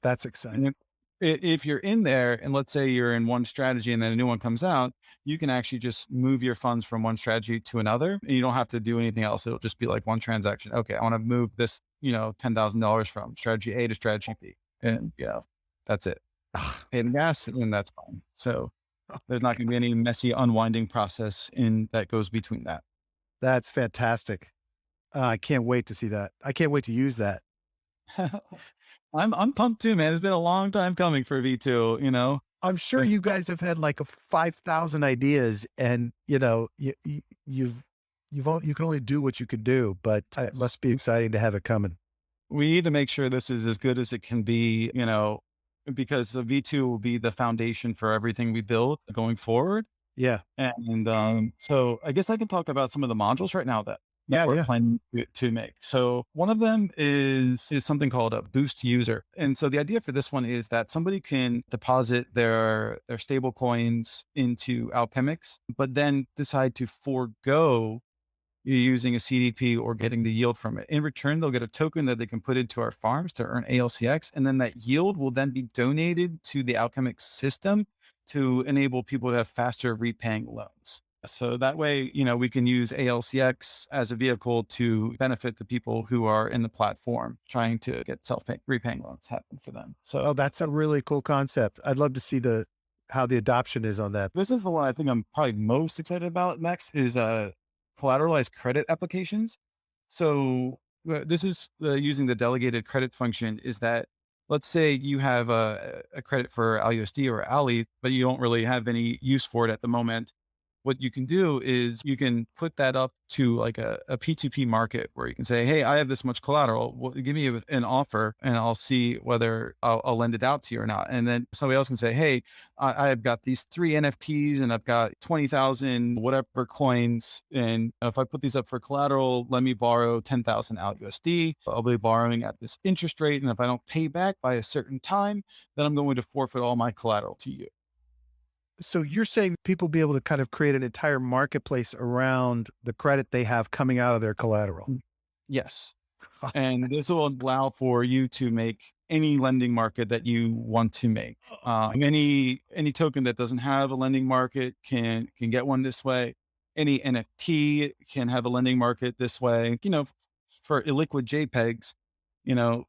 That's exciting. If you're in there and let's say you're in one strategy and then a new one comes out, you can actually just move your funds from one strategy to another and you don't have to do anything else. It'll just be like one transaction. Okay, I want to move this, $10,000 from strategy A to strategy B. And that's it. And gas, and that's fine. So There's not going to be any messy unwinding process in that goes between that. That's fantastic. I can't wait to see that. I can't wait to use that. I'm pumped too, man. It's been a long time coming for V2, you know. I'm sure you guys have had like a 5,000 ideas, and you can only do what you can do, but it must be exciting to have it coming. We need to make sure this is as good as it can be, you know, because the V2 will be the foundation for everything we build going forward. Yeah. And so I guess I can talk about some of the modules right now that Yeah. we're Yeah. planning to make. So one of them is something called a boost user. And so the idea for this one is that somebody can deposit their stable coins into Alchemix, but then decide to forego using a CDP or getting the yield from it. In return, they'll get a token that they can put into our farms to earn ALCX. And then that yield will then be donated to the Alchemix system to enable people to have faster repaying loans. So that way, you know, we can use ALCX as a vehicle to benefit the people who are in the platform trying to get repaying loans happen for them. So Oh, that's a really cool concept. I'd love to see how the adoption is on that. this is the one I think I'm probably most excited about next is collateralized credit applications. So this is using the delegated credit function is that let's say you have a credit for ALUSD or ALI, but you don't really have any use for it at the moment. What you can do is you can put that up to like a P2P market where you can say, hey, I have this much collateral. Well, give me an offer and I'll see whether I'll lend it out to you or not. And then somebody else can say, hey, I've got these 3 NFTs and I've got 20,000 whatever coins. And if I put these up for collateral, let me borrow 10,000 out USD. I'll be borrowing at this interest rate. And if I don't pay back by a certain time, then I'm going to forfeit all my collateral to you. So you're saying people be able to kind of create an entire marketplace around the credit they have coming out of their collateral. Yes. And this will allow for you to make any lending market that you want to make. Any token that doesn't have a lending market can get one this way. Any NFT can have a lending market this way. You know, for illiquid JPEGs, you know,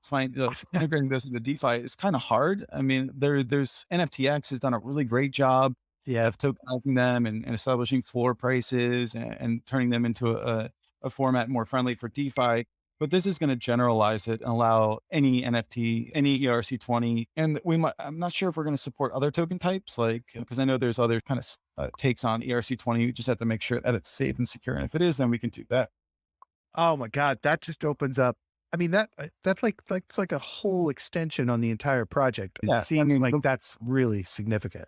integrating those into DeFi is kind of hard. I mean, there's NFTX has done a really great job of tokenizing them and establishing floor prices and turning them into a format more friendly for DeFi. But this is going to generalize it and allow any NFT, any ERC20. And I'm not sure if we're going to support other token types, like, because I know there's other kind of takes on ERC20. You just have to make sure that it's safe and secure. And if it is, then we can do that. Oh my God. That just opens up. I mean, that's like a whole extension on the entire project. It seems like that's really significant.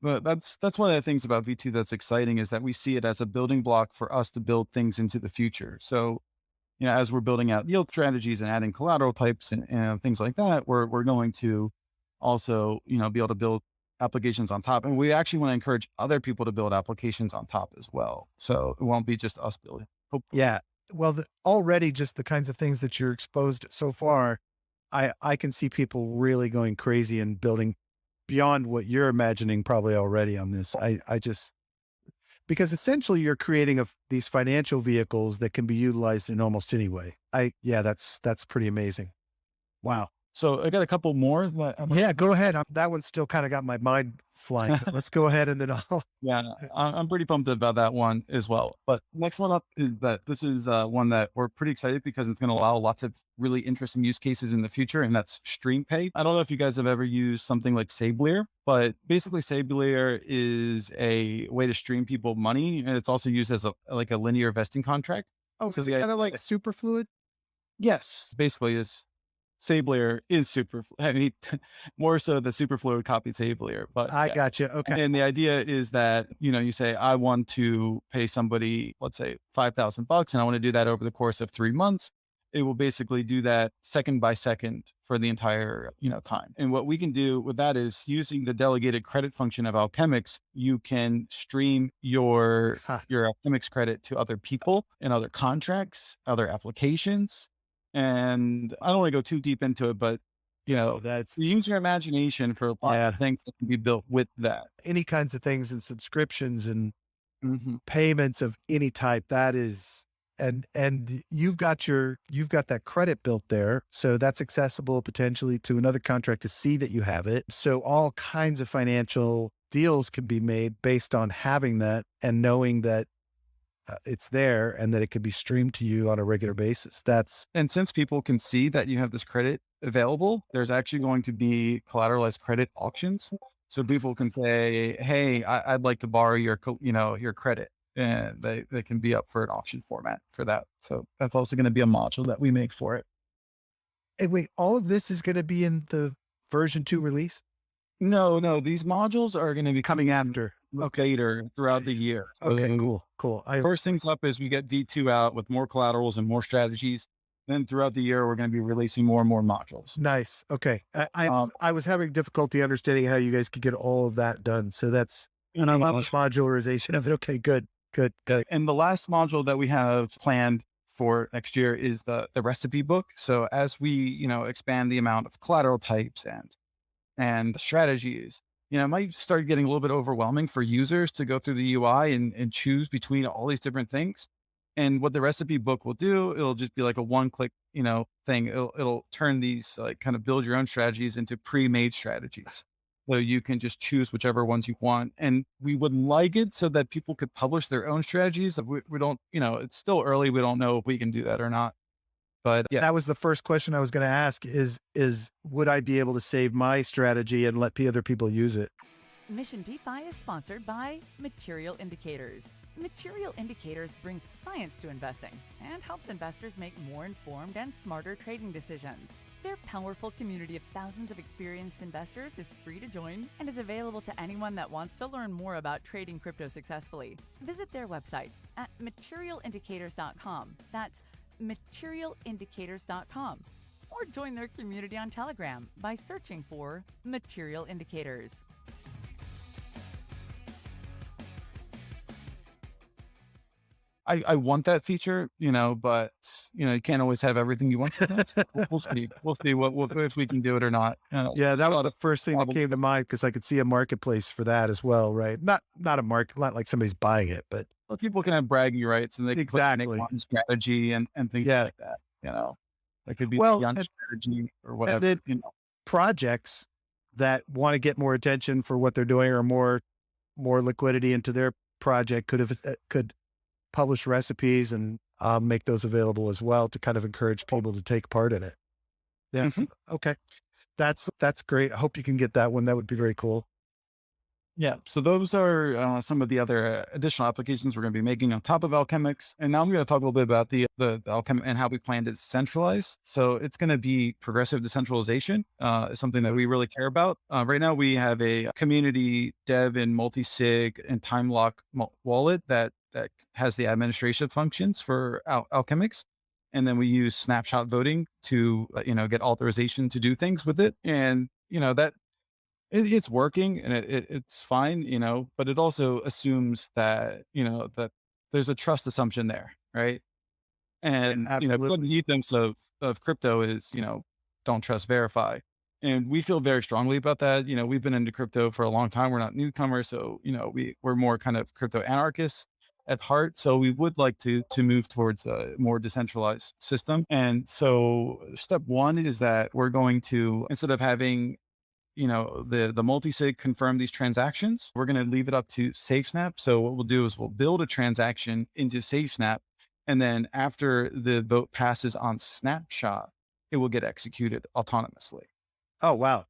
But that's one of the things about V2 that's exciting is that we see it as a building block for us to build things into the future. So, you know, as we're building out yield strategies and adding collateral types and things like that, we're going to also, you know, be able to build applications on top. And we actually want to encourage other people to build applications on top as well. So it won't be just us building. Hopefully. Yeah. Well, already just the kinds of things that you're exposed so far, I can see people really going crazy and building beyond what you're imagining probably already on this. Because essentially you're creating these financial vehicles that can be utilized in almost any way. That's pretty amazing. Wow. So I got a couple more. Yeah, go ahead. That one's still kind of got my mind flying. Let's go ahead and then I'm pretty pumped about that one as well. But next one up is that this is one that we're pretty excited because it's going to allow lots of really interesting use cases in the future, and that's stream pay. I don't know if you guys have ever used something like Sablier, but basically Sablier is a way to stream people money, and it's also used as a linear vesting contract. Oh, so it's kind of like Superfluid? Yes, basically is. Sablier is more so the Superfluid copied Sablier, but I got you. Okay. And the idea is that, you know, you say, I want to pay somebody, let's say $5,000 and I want to do that over the course of 3 months. It will basically do that second by second for the entire, you know, time. And what we can do with that is using the delegated credit function of Alchemix, you can stream your Alchemix credit to other people and other contracts, other applications. And I don't want to go too deep into it, but, you know, use your imagination for lots of things that can be built with that. Any kinds of things and subscriptions and payments of any type. That is, and you've got that credit built there. So that's accessible potentially to another contract to see that you have it. So all kinds of financial deals can be made based on having that and knowing that it's there and that it can be streamed to you on a regular basis. And since people can see that you have this credit available, there's actually going to be collateralized credit auctions. So people can say, hey, I'd like to borrow your, your credit. And they can be up for an auction format for that. So that's also going to be a module that we make for it. And wait, all of this is going to be in the version 2 release? No, these modules are going to be Coming after. later throughout the year. Okay, So cool. first things up is we get V2 out with more collaterals and more strategies. Then throughout the year, we're going to be releasing more and more modules. Nice. Okay. I was having difficulty understanding how you guys could get all of that done. So that's, and I love modularization of it. Okay, good. And the last module that we have planned for next year is the recipe book. So as we, expand the amount of collateral types and strategies, it might start getting a little bit overwhelming for users to go through the UI and choose between all these different things. And what the recipe book will do, it'll just be like a one-click, thing. It'll turn these kind of build your own strategies into pre-made strategies. So you can just choose whichever ones you want. And we would like it so that people could publish their own strategies. We don't, it's still early. We don't know if we can do that or not. But yeah, that was the first question I was going to ask is would I be able to save my strategy and let other people use it? Mission DeFi is sponsored by Material Indicators. Material Indicators brings science to investing and helps investors make more informed and smarter trading decisions. Their powerful community of thousands of experienced investors is free to join and is available to anyone that wants to learn more about trading crypto successfully. Visit their website at materialindicators.com. That's materialindicators.com. Or join their community on Telegram by searching for Material Indicators. I want that feature, but you can't always have everything you want. We'll see. We'll see if we can do it or not. Yeah, that was the first thing that came to mind because I could see a marketplace for that as well, right? Not a market, not like somebody's buying it, but people can have bragging rights and they can exactly put strategy and things like that. That could be strategy or whatever. And then projects that want to get more attention for what they're doing or more liquidity into their project could publish recipes and make those available as well to kind of encourage people to take part in it. Yeah. Mm-hmm. Okay. That's great. I hope you can get that one. That would be very cool. Yeah. So those are some of the other additional applications we're going to be making on top of Alchemix. And now I'm going to talk a little bit about the Alchemix and how we plan to decentralize. So it's going to be progressive decentralization, is something that we really care about. Right now we have a community dev and multi-sig and time lock wallet that has the administration functions for Alchemix. And then we use snapshot voting to, get authorization to do things with it. And, that it's working and it's fine, but it also assumes that, that there's a trust assumption there. Right. And, the ethos of crypto is, don't trust, verify. And we feel very strongly about that. We've been into crypto for a long time. We're not newcomers. So, we're more kind of crypto anarchists at heart. So we would like to move towards a more decentralized system. And so step one is that we're going to, instead of having, the multi-sig confirm these transactions, we're going to leave it up to SafeSnap. So what we'll do is we'll build a transaction into SafeSnap. And then after the vote passes on Snapshot, it will get executed autonomously. Oh, wow.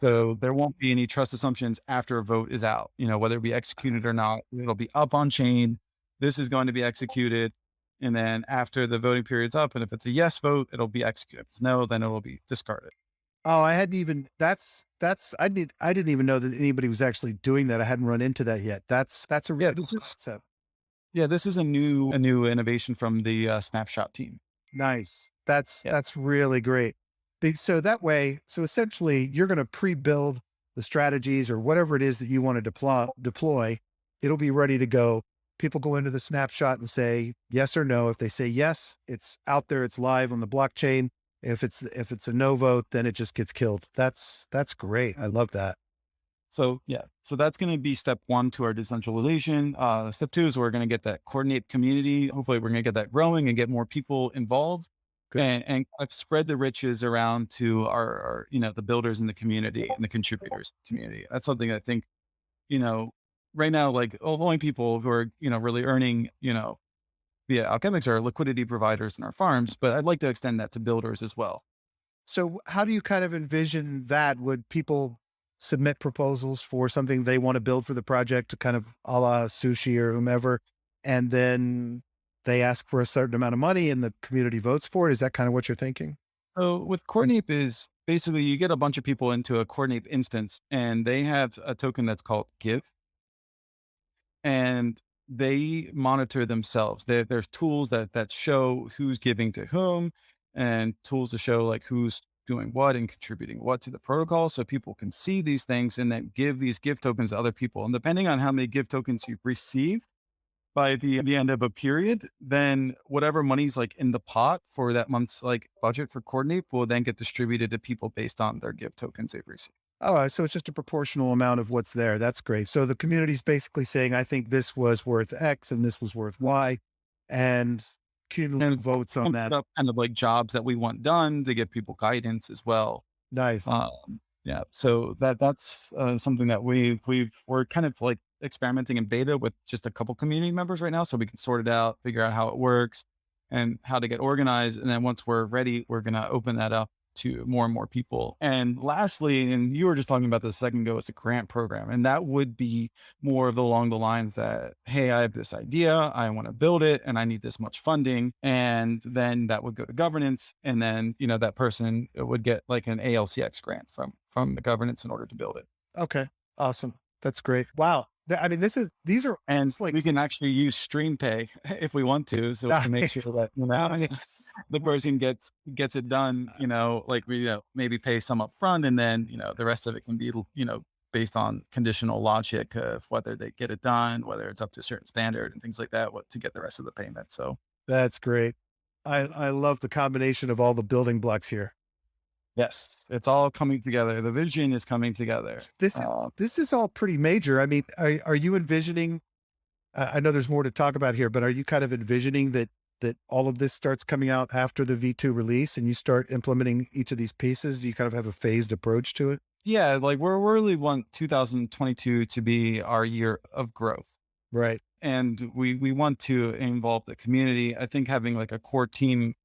So there won't be any trust assumptions after a vote is out, whether it be executed or not. It'll be up on chain. This is going to be executed. And then after the voting period's up, and if it's a yes vote, it'll be executed. If it's no, then it will be discarded. Oh, I hadn't even, I didn't even know that anybody was actually doing that. I hadn't run into that yet. That's a real concept. This is a new innovation from the Snapshot team. Nice. That's really great. So that way, essentially you're going to pre-build the strategies or whatever it is that you want to deploy. It'll be ready to go. People go into the snapshot and say yes or no. If they say yes, it's out there, it's live on the blockchain. If it's a no vote, then it just gets killed. That's great. I love that. So that's going to be step one to our decentralization. Step two is we're going to get that coordinate community. Hopefully we're going to get that growing and get more people involved. And I've spread the riches around to our the builders in the community and the contributors in the community. That's something I think you know, right now, like the only people who are, really earning, via Alchemix are liquidity providers in our farms, but I'd like to extend that to builders as well. So how do you kind of envision that? Would people submit proposals for something they want to build for the project to kind of a la sushi or whomever, and then they ask for a certain amount of money and the community votes for it? Is that kind of what you're thinking? So with Coordinape is basically you get a bunch of people into a Coordinape instance and they have a token that's called Give, and they monitor themselves. There's tools that show who's giving to whom, and tools to show like who's doing what and contributing what to the protocol, so people can see these things and then give these give tokens to other people. And depending on how many give tokens you've received by the end of a period, then whatever money's like in the pot for that month's like budget for Coordinate will then get distributed to people based on their give tokens they've received. Oh, so it's just a proportional amount of what's there. That's great. So the community's basically saying, I think this was worth X and this was worth Y, and cumulative And votes on pump that. it up kind of like jobs that we want done to give people guidance as well. Nice. Yeah, so that's something that we're kind of like experimenting in beta with just a couple community members right now, so we can sort it out, figure out how it works, and how to get organized. And then once we're ready, we're gonna open that up to more and more people. And lastly, and you were just talking about this a second ago, it's a grant program, and that would be more of along the lines that, hey, I have this idea, I want to build it, and I need this much funding, and then that would go to governance, and then that person would get like an ALCX grant from the governance in order to build it. Okay. Awesome. That's great. Wow. I mean, these are, And it's like, we can actually use stream pay if we want to, so to make sure that nice. the person gets it done. Like we maybe pay some up front, and then the rest of it can be based on conditional logic of whether they get it done, whether it's up to a certain standard and things like that, what to get the rest of the payment. So That's great. I love the combination of all the building blocks here. yes, it's all coming together. The vision is coming together. This is all pretty major. I mean, are you envisioning, I know there's more to talk about here, but are you kind of envisioning that all of this starts coming out after the V2 release and you start implementing each of these pieces? Do you kind of have a phased approach to it? Yeah, like we really want 2022 to be our year of growth. Right. And we want to involve the community. I think having like a core team,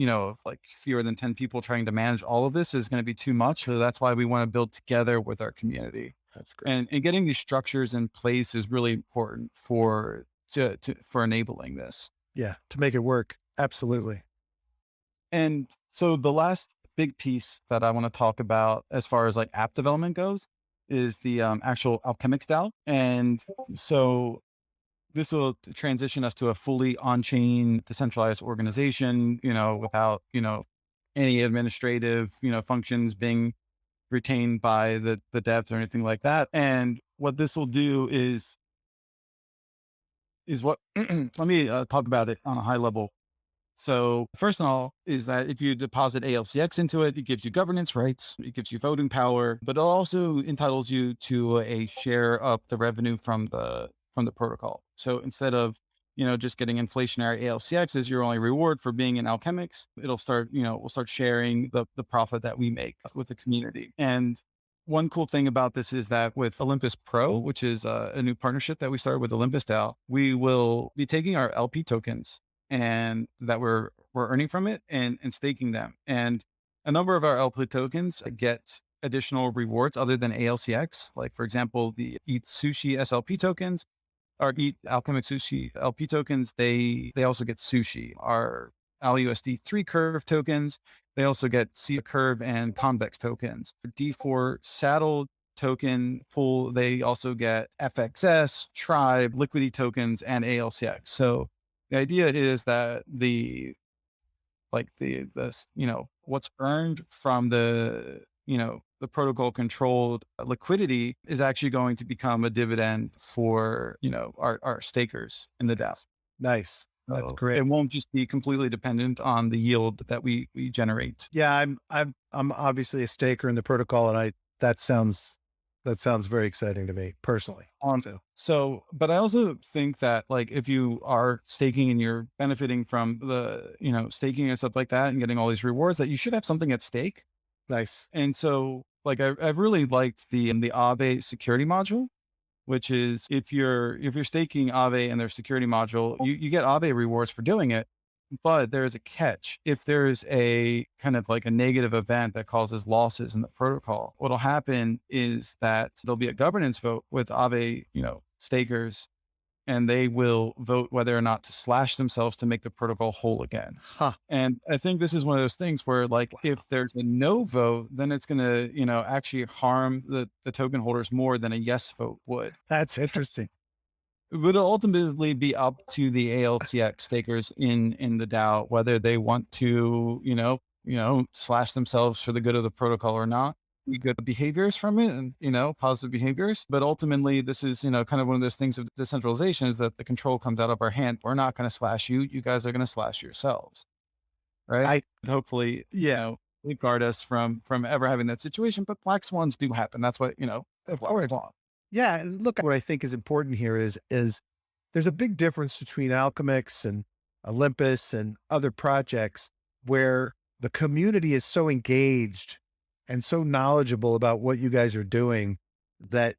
of like fewer than 10 people trying to manage all of this is going to be too much. So that's why we want to build together with our community. That's great. And getting these structures in place is really important for enabling this. Yeah. To make it work. Absolutely. And so the last big piece that I want to talk about as far as like app development goes is the actual Alchemix DAO. And so this will transition us to a fully on-chain decentralized organization, without, any administrative, functions being retained by the devs or anything like that. And what this will do is what, let me talk about it on a high level. So first of all is that if you deposit ALCX into it, it gives you governance rights, it gives you voting power, but it also entitles you to a share of the revenue from the protocol. So instead of, just getting inflationary ALCX as your only reward for being in Alchemix, it'll start, we'll start sharing the profit that we make with the community. And one cool thing about this is that with Olympus Pro, which is a new partnership that we started with Olympus DAO, we will be taking our LP tokens and that we're earning from it and staking them. And a number of our LP tokens get additional rewards other than ALCX. Like for example, the Eat Sushi SLP tokens or Eat Alchemix Sushi LP tokens, they also get sushi. Our ALUSD 3 curve tokens, they also get C curve and convex tokens. D4 saddle token pool, they also get FXS, Tribe, Liquidity tokens, and ALCX. So the idea is that what's earned from the protocol controlled liquidity is actually going to become a dividend for, our stakers in the DAO. Nice. That's So great. it won't just be completely dependent on the yield that we generate. Yeah. I'm obviously a staker in the protocol, and that sounds very exciting to me personally. But I also think that like if you are staking and you're benefiting from the, staking and stuff like that and getting all these rewards, that you should have something at stake. Nice. And so like I've really liked the Aave security module. which is if you're staking Aave and their security module, you get Aave rewards for doing it. But there's a catch. If there's a kind of like a negative event that causes losses in the protocol, what'll happen is that there'll be a governance vote with Aave, stakers, and they will vote whether or not to slash themselves to make the protocol whole again. Huh. And I think this is one of those things where, like, if there's a no vote, then it's going to, actually harm the token holders more than a yes vote would. That's interesting. It would ultimately be up to the ALCX stakers in the DAO whether they want to, slash themselves for the good of the protocol or not. Good behaviors from it and, positive behaviors. But ultimately, this is, kind of one of those things of decentralization is that the control comes out of our hand. We're not going to slash you. You guys are going to slash yourselves. Right. And hopefully, guard us from ever having that situation. But black swans do happen. That's what, Of course. Yeah. And look, what I think is important here is there's a big difference between Alchemix and Olympus and other projects where the community is so engaged and so knowledgeable about what you guys are doing that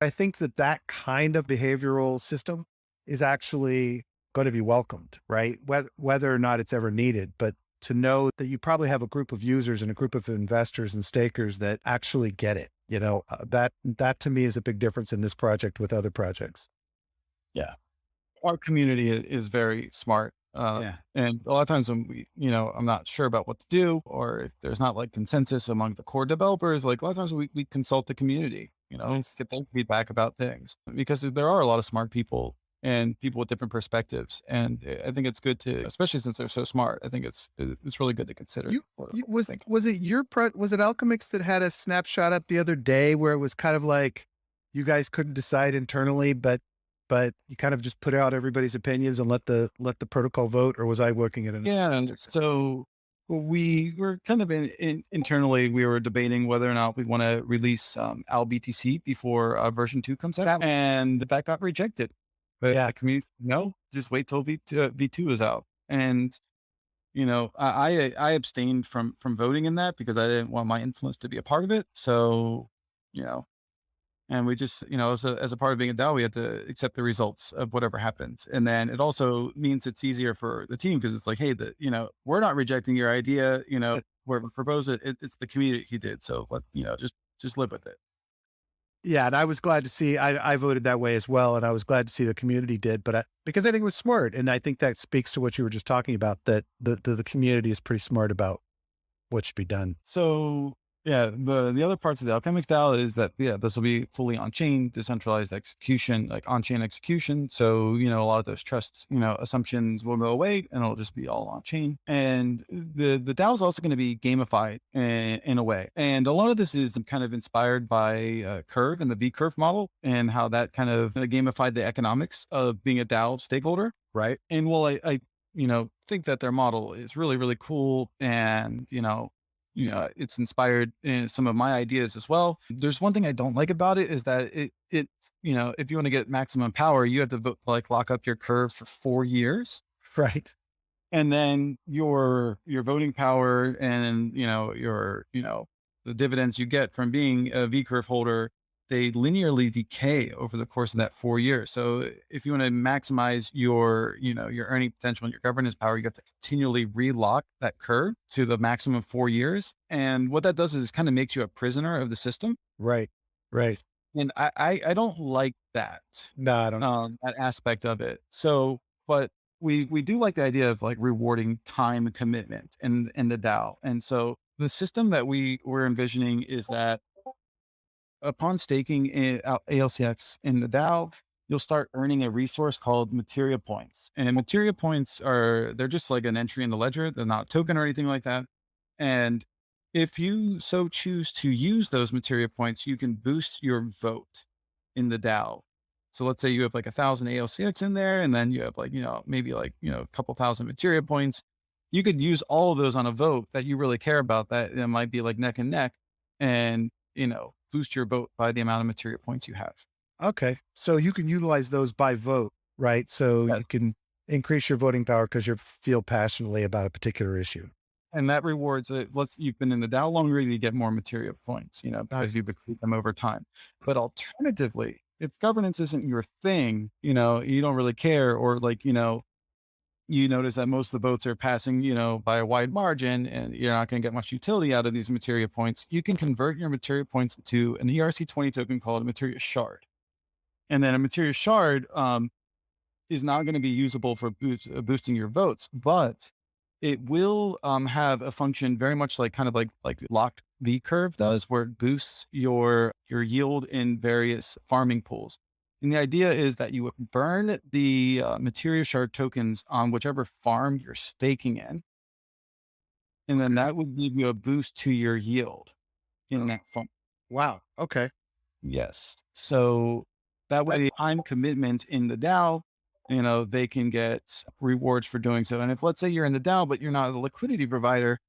I think that kind of behavioral system is actually going to be welcomed, right? Whether or not it's ever needed, but to know that you probably have a group of users and a group of investors and stakers that actually get it, that to me is a big difference in this project with other projects. Yeah. Our community is very smart. And a lot of times when I'm not sure about what to do, or if there's not like consensus among the core developers, like a lot of times we consult the community, and get their feedback about things, because there are a lot of smart people and people with different perspectives. And I think it's good to, especially since they're so smart, I think it's really good to consider. Was it was it Alchemix that had a snapshot up the other day where it was kind of like you guys couldn't decide internally, but you kind of just put out everybody's opinions and let the protocol vote, or was I working at it? Yeah. And so we were kind of internally, we were debating whether or not we want to release ALBTC before version 2 comes out, and that got rejected. But the community, no, just wait till V2 is out. And, I abstained from voting in that because I didn't want my influence to be a part of it. So, and we just, as a part of being a DAO, we had to accept the results of whatever happens. And then it also means it's easier for the team because it's like, hey, we're not rejecting your idea, whoever proposed it, it's the community who did. So just live with it. Yeah. And I was glad to see, I voted that way as well. And I was glad to see the community did, but because I think it was smart. And I think that speaks to what you were just talking about, that the community is pretty smart about what should be done. So yeah, the other parts of the Alchemix DAO is that, this will be fully on-chain, decentralized execution, like on-chain execution. So, a lot of those trusts, assumptions will go away and it'll just be all on-chain. And the DAO is also going to be gamified in a way. And a lot of this is kind of inspired by Curve and the V Curve model and how that kind of gamified the economics of being a DAO stakeholder. Right. And while I think that their model is really, really cool and, it's inspired in some of my ideas as well. There's one thing I don't like about it is that it if you want to get maximum power, you have to vote, like lock up your curve for 4 years. Right. And then your voting power and, the dividends you get from being a V curve holder, they linearly decay over the course of that 4 years. So if you want to maximize your earning potential and your governance power, you have to continually relock that curve to the maximum 4 years. And what that does is kind of makes you a prisoner of the system. Right. Right. And I don't like that. No, I don't that aspect of it. So, but we do like the idea of like rewarding time and commitment in the DAO. And so the system that we're envisioning is that upon staking in ALCX in the DAO, you'll start earning a resource called materia points. And materia points they're just like an entry in the ledger. They're not a token or anything like that. And if you so choose to use those materia points, you can boost your vote in the DAO. So let's say you have like 1,000 ALCX in there, and then you have like, maybe like, a couple thousand materia points. You could use all of those on a vote that you really care about, that it might be like neck and neck, and, boost your vote by the amount of materia points you have. Okay. So you can utilize those by vote, right? So you can increase your voting power because you feel passionately about a particular issue. And that rewards it. You've been in the DAO longer, you get more materia points, because you've accrued them over time. But alternatively, if governance isn't your thing, you don't really care, or like, you notice that most of the boats are passing, by a wide margin, and you're not going to get much utility out of these materia points, you can convert your materia points to an ERC20 token called a materia shard. And then a materia shard is not going to be usable for boosting your votes, but it will have a function very much like kind of like locked V curve does, where it boosts your yield in various farming pools. And the idea is that you would burn the materia shard tokens on whichever farm you're staking in, and then that would give you a boost to your yield in that farm. Wow. Okay. Yes. So that way, time commitment in the DAO, they can get rewards for doing so. And if, let's say, you're in the DAO, but you're not a liquidity provider,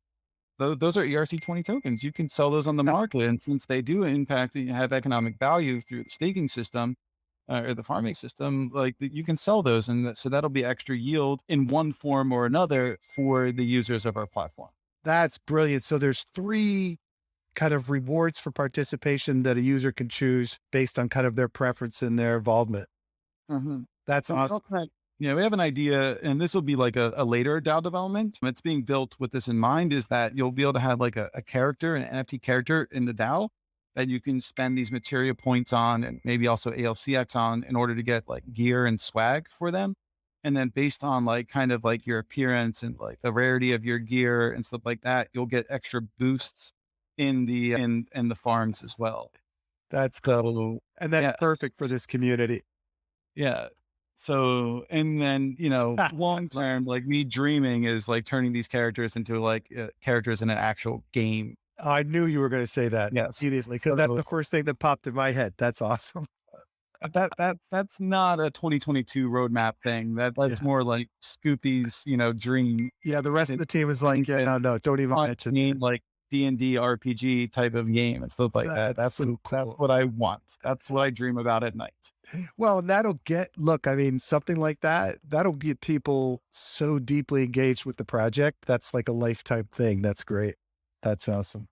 those are ERC20 tokens. You can sell those on the market. And since they do impact and have economic value through the staking system or the farming system, like you can sell those. And so that'll be extra yield in one form or another for the users of our platform. That's brilliant. So there's 3 kind of rewards for participation that a user can choose based on kind of their preference and their involvement. Mm-hmm. That's awesome. Yeah, we have an idea, and this will be like a later DAO development. It's being built with this in mind, is that you'll be able to have like a character, an NFT character in the DAO that you can spend these materia points on, and maybe also ALCX on, in order to get like gear and swag for them. And then based on like kind of like your appearance and like the rarity of your gear and stuff like that, you'll get extra boosts in the farms as well. That's cool. And that's perfect for this community. Yeah. So, and then, long term, like me dreaming is like turning these characters into like characters in an actual game. I knew you were going to say that. Yes. Seriously, because that's the first thing that popped in my head. That's awesome. That's not a 2022 roadmap thing. That's more like Scupy's, dream. Yeah. The rest of the team is like, no, don't even mention like D&D RPG type of game and stuff like that. That's so cool. That's what I want. That's what I dream about at night. Well, and something like that'll get people so deeply engaged with the project. That's like a lifetime thing. That's great. That's awesome.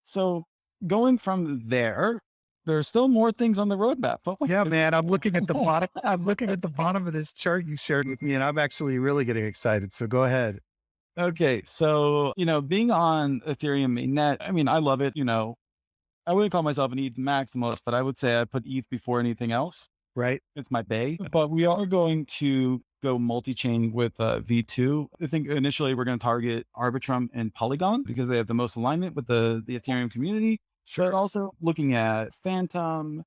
So going from there are still more things on the roadmap. Yeah, man. I'm looking at the bottom. I'm looking at the bottom of this chart you shared with me, and I'm actually really getting excited. So go ahead. Okay. So, being on Ethereum mainnet, I love it. I wouldn't call myself an ETH maximalist, but I would say I put ETH before anything else. Right. It's my bay, but we are going to go multi-chain with V2. I think initially we're going to target Arbitrum and Polygon because they have the most alignment with the Ethereum community. Sure. Also looking at Phantom,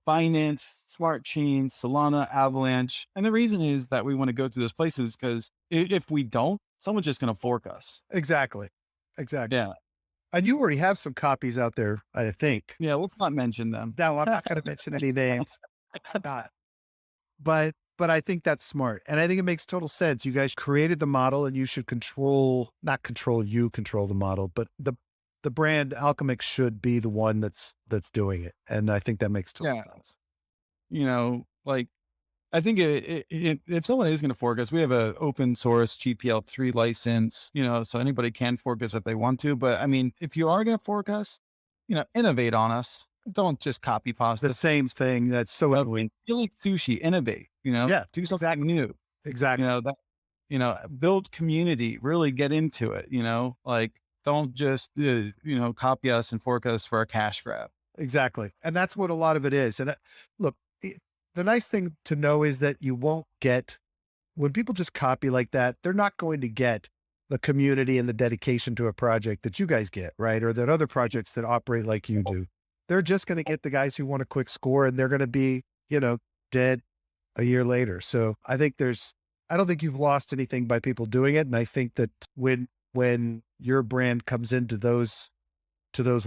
Binance, Smart Chain, Solana, Avalanche. And the reason is that we want to go to those places because if we don't, someone's just going to fork us. Exactly. Yeah. And you already have some copies out there, I think. Yeah, let's not mention them. No, I'm not going to mention any names. But I think that's smart. And I think it makes total sense. You guys created the model and you should control the model, but the brand Alchemix should be the one that's doing it. And I think that makes total sense. I think if someone is going to fork us, we have an open source GPL3 license, so anybody can fork us if they want to. But if you are going to fork us, innovate on us. Don't just copy pasta. The same thing. That's so annoying. You like sushi, innovate, do something new. Exactly. Build community, really get into it, don't just, copy us and fork us for a cash grab. Exactly. And that's what a lot of it is. And look, the nice thing to know is that you won't get, when people just copy like that, they're not going to get the community and the dedication to a project that you guys get, right? Or that other projects that operate like you do. They're just going to get the guys who want a quick score, and they're going to be, dead a year later. So I don't think you've lost anything by people doing it. And I think that when your brand comes into those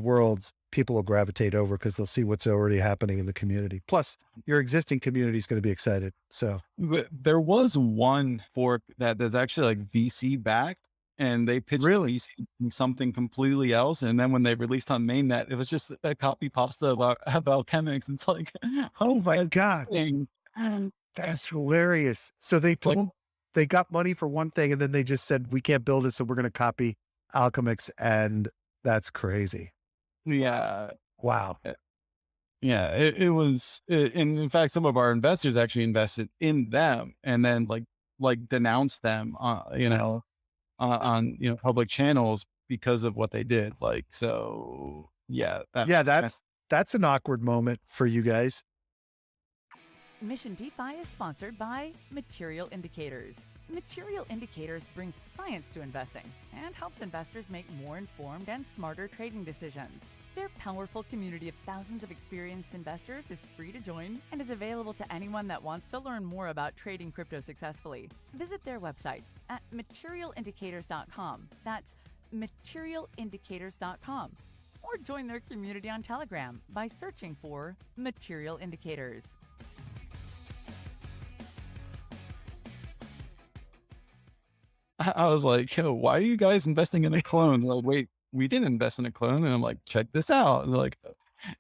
worlds, people will gravitate over because they'll see what's already happening in the community. Plus, your existing community is going to be excited. So there was one fork that's actually like VC backed, and they pitched VC something completely else. And then when they released on mainnet, it was just a copy pasta about Alchemix. It's like, oh my God, that's hilarious. So they got money for one thing, and then they just said, we can't build it, so we're going to copy Alchemix. And that's crazy. Yeah. Wow. Yeah, it was, and in fact, some of our investors actually invested in them and then like denounced them, on public channels because of what they did. Like, so yeah, that Yeah, was kind that's an awkward moment for you guys. Mission DeFi is sponsored by Material Indicators. Material Indicators brings science to investing and helps investors make more informed and smarter trading decisions. Their powerful community of thousands of experienced investors is free to join and is available to anyone that wants to learn more about trading crypto successfully. Visit their website at materialindicators.com. That's materialindicators.com. Or join their community on Telegram by searching for Material Indicators. I was like, yo, why are you guys investing in a clone? Like, wait, we didn't invest in a clone. And I'm like, check this out. And they're like,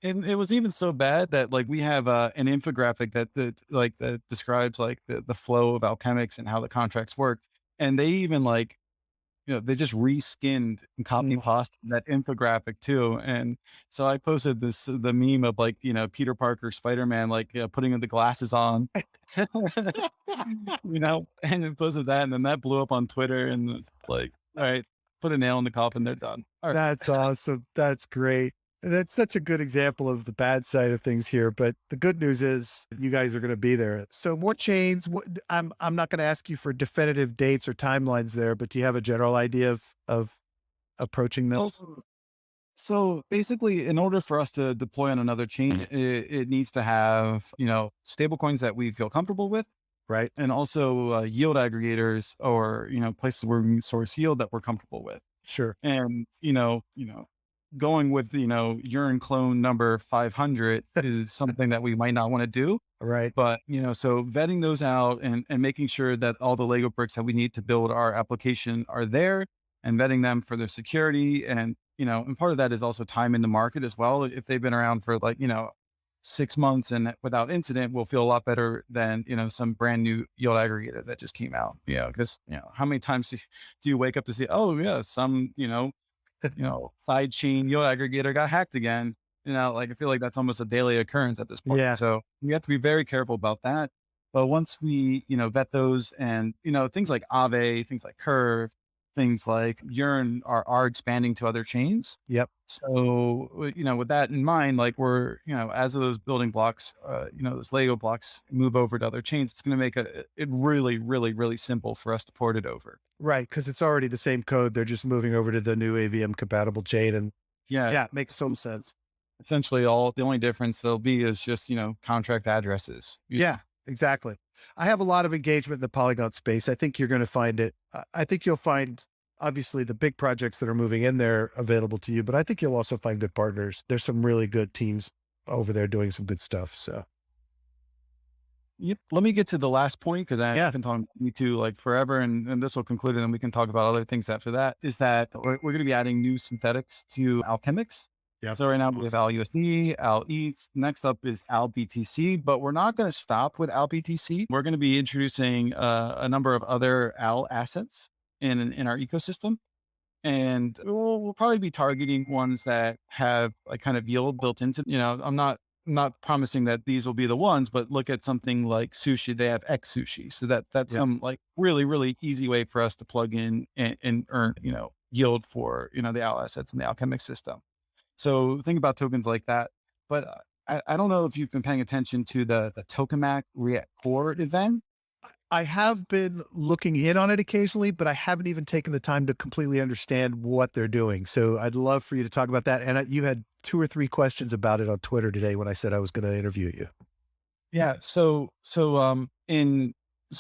and it was even so bad that like we have an infographic that describes like the flow of Alchemix and how the contracts work. And they even like, they just reskinned and copy Mm. pasted that infographic too. And so I posted the meme of like, Peter Parker, Spider-Man, like, putting the glasses on, and it posted that. And then that blew up on Twitter and it's like, all right, put a nail in the coffin. They're done. All right. That's awesome. That's great. And that's such a good example of the bad side of things here. But the good news is you guys are going to be there. So more chains. I'm not going to ask you for definitive dates or timelines there, but do you have a general idea of approaching those? So basically, in order for us to deploy on another chain, it needs to have, stable coins that we feel comfortable with, Right. and also yield aggregators or, places where we source yield that we're comfortable with. Sure. And, going with, urine clone number 500 is something that we might not want to do. Right. But, so vetting those out and making sure that all the Lego bricks that we need to build our application are there and vetting them for their security. And, and part of that is also time in the market as well. If they've been around for like, 6 months and without incident, we'll feel a lot better than, some brand new yield aggregator that just came out. Yeah. Because, how many times do you wake up to see, oh yeah, some, side chain yield aggregator got hacked again. Like I feel like that's almost a daily occurrence at this point. Yeah. So we have to be very careful about that. But once we, vet those and, things like Aave, things like Curve, things like Urine are expanding to other chains. Yep. So, with that in mind, like we're, as those building blocks, those Lego blocks move over to other chains, it's going to make it really, really, really simple for us to port it over. Right. Because it's already the same code. They're just moving over to the new AVM compatible chain. And Yeah. it makes some sense. Essentially the only difference there'll be is just, contract addresses. Yeah, exactly. I have a lot of engagement in the Polygon space. I think you're going to find it. I think you'll find obviously the big projects that are moving in there available to you, but I think you'll also find good partners. There's some really good teams over there doing some good stuff. So Yep. Let me get to the last point because Yeah. I've been talking to me too like forever, and this will conclude it, and we can talk about other things after that. Is that we're going to be adding new synthetics to Alchemix. Yeah. So right now we have ALUSD, ALE. Next up is ALBTC, but we're not going to stop with ALBTC. We're going to be introducing a number of other AL assets in our ecosystem. And we'll probably be targeting ones that have like kind of yield built into, I'm not promising that these will be the ones, but look at something like sushi. They have X sushi. So that's Yeah. some like really, really easy way for us to plug in and earn, yield for, the AL assets in the Alchemix system. So think about tokens like that. But I don't know if you've been paying attention to the Tokamak React Core event. I have been looking in on it occasionally, but I haven't even taken the time to completely understand what they're doing. So I'd love for you to talk about that. And you had 2 or 3 questions about it on Twitter today when I said I was going to interview you. Yeah. So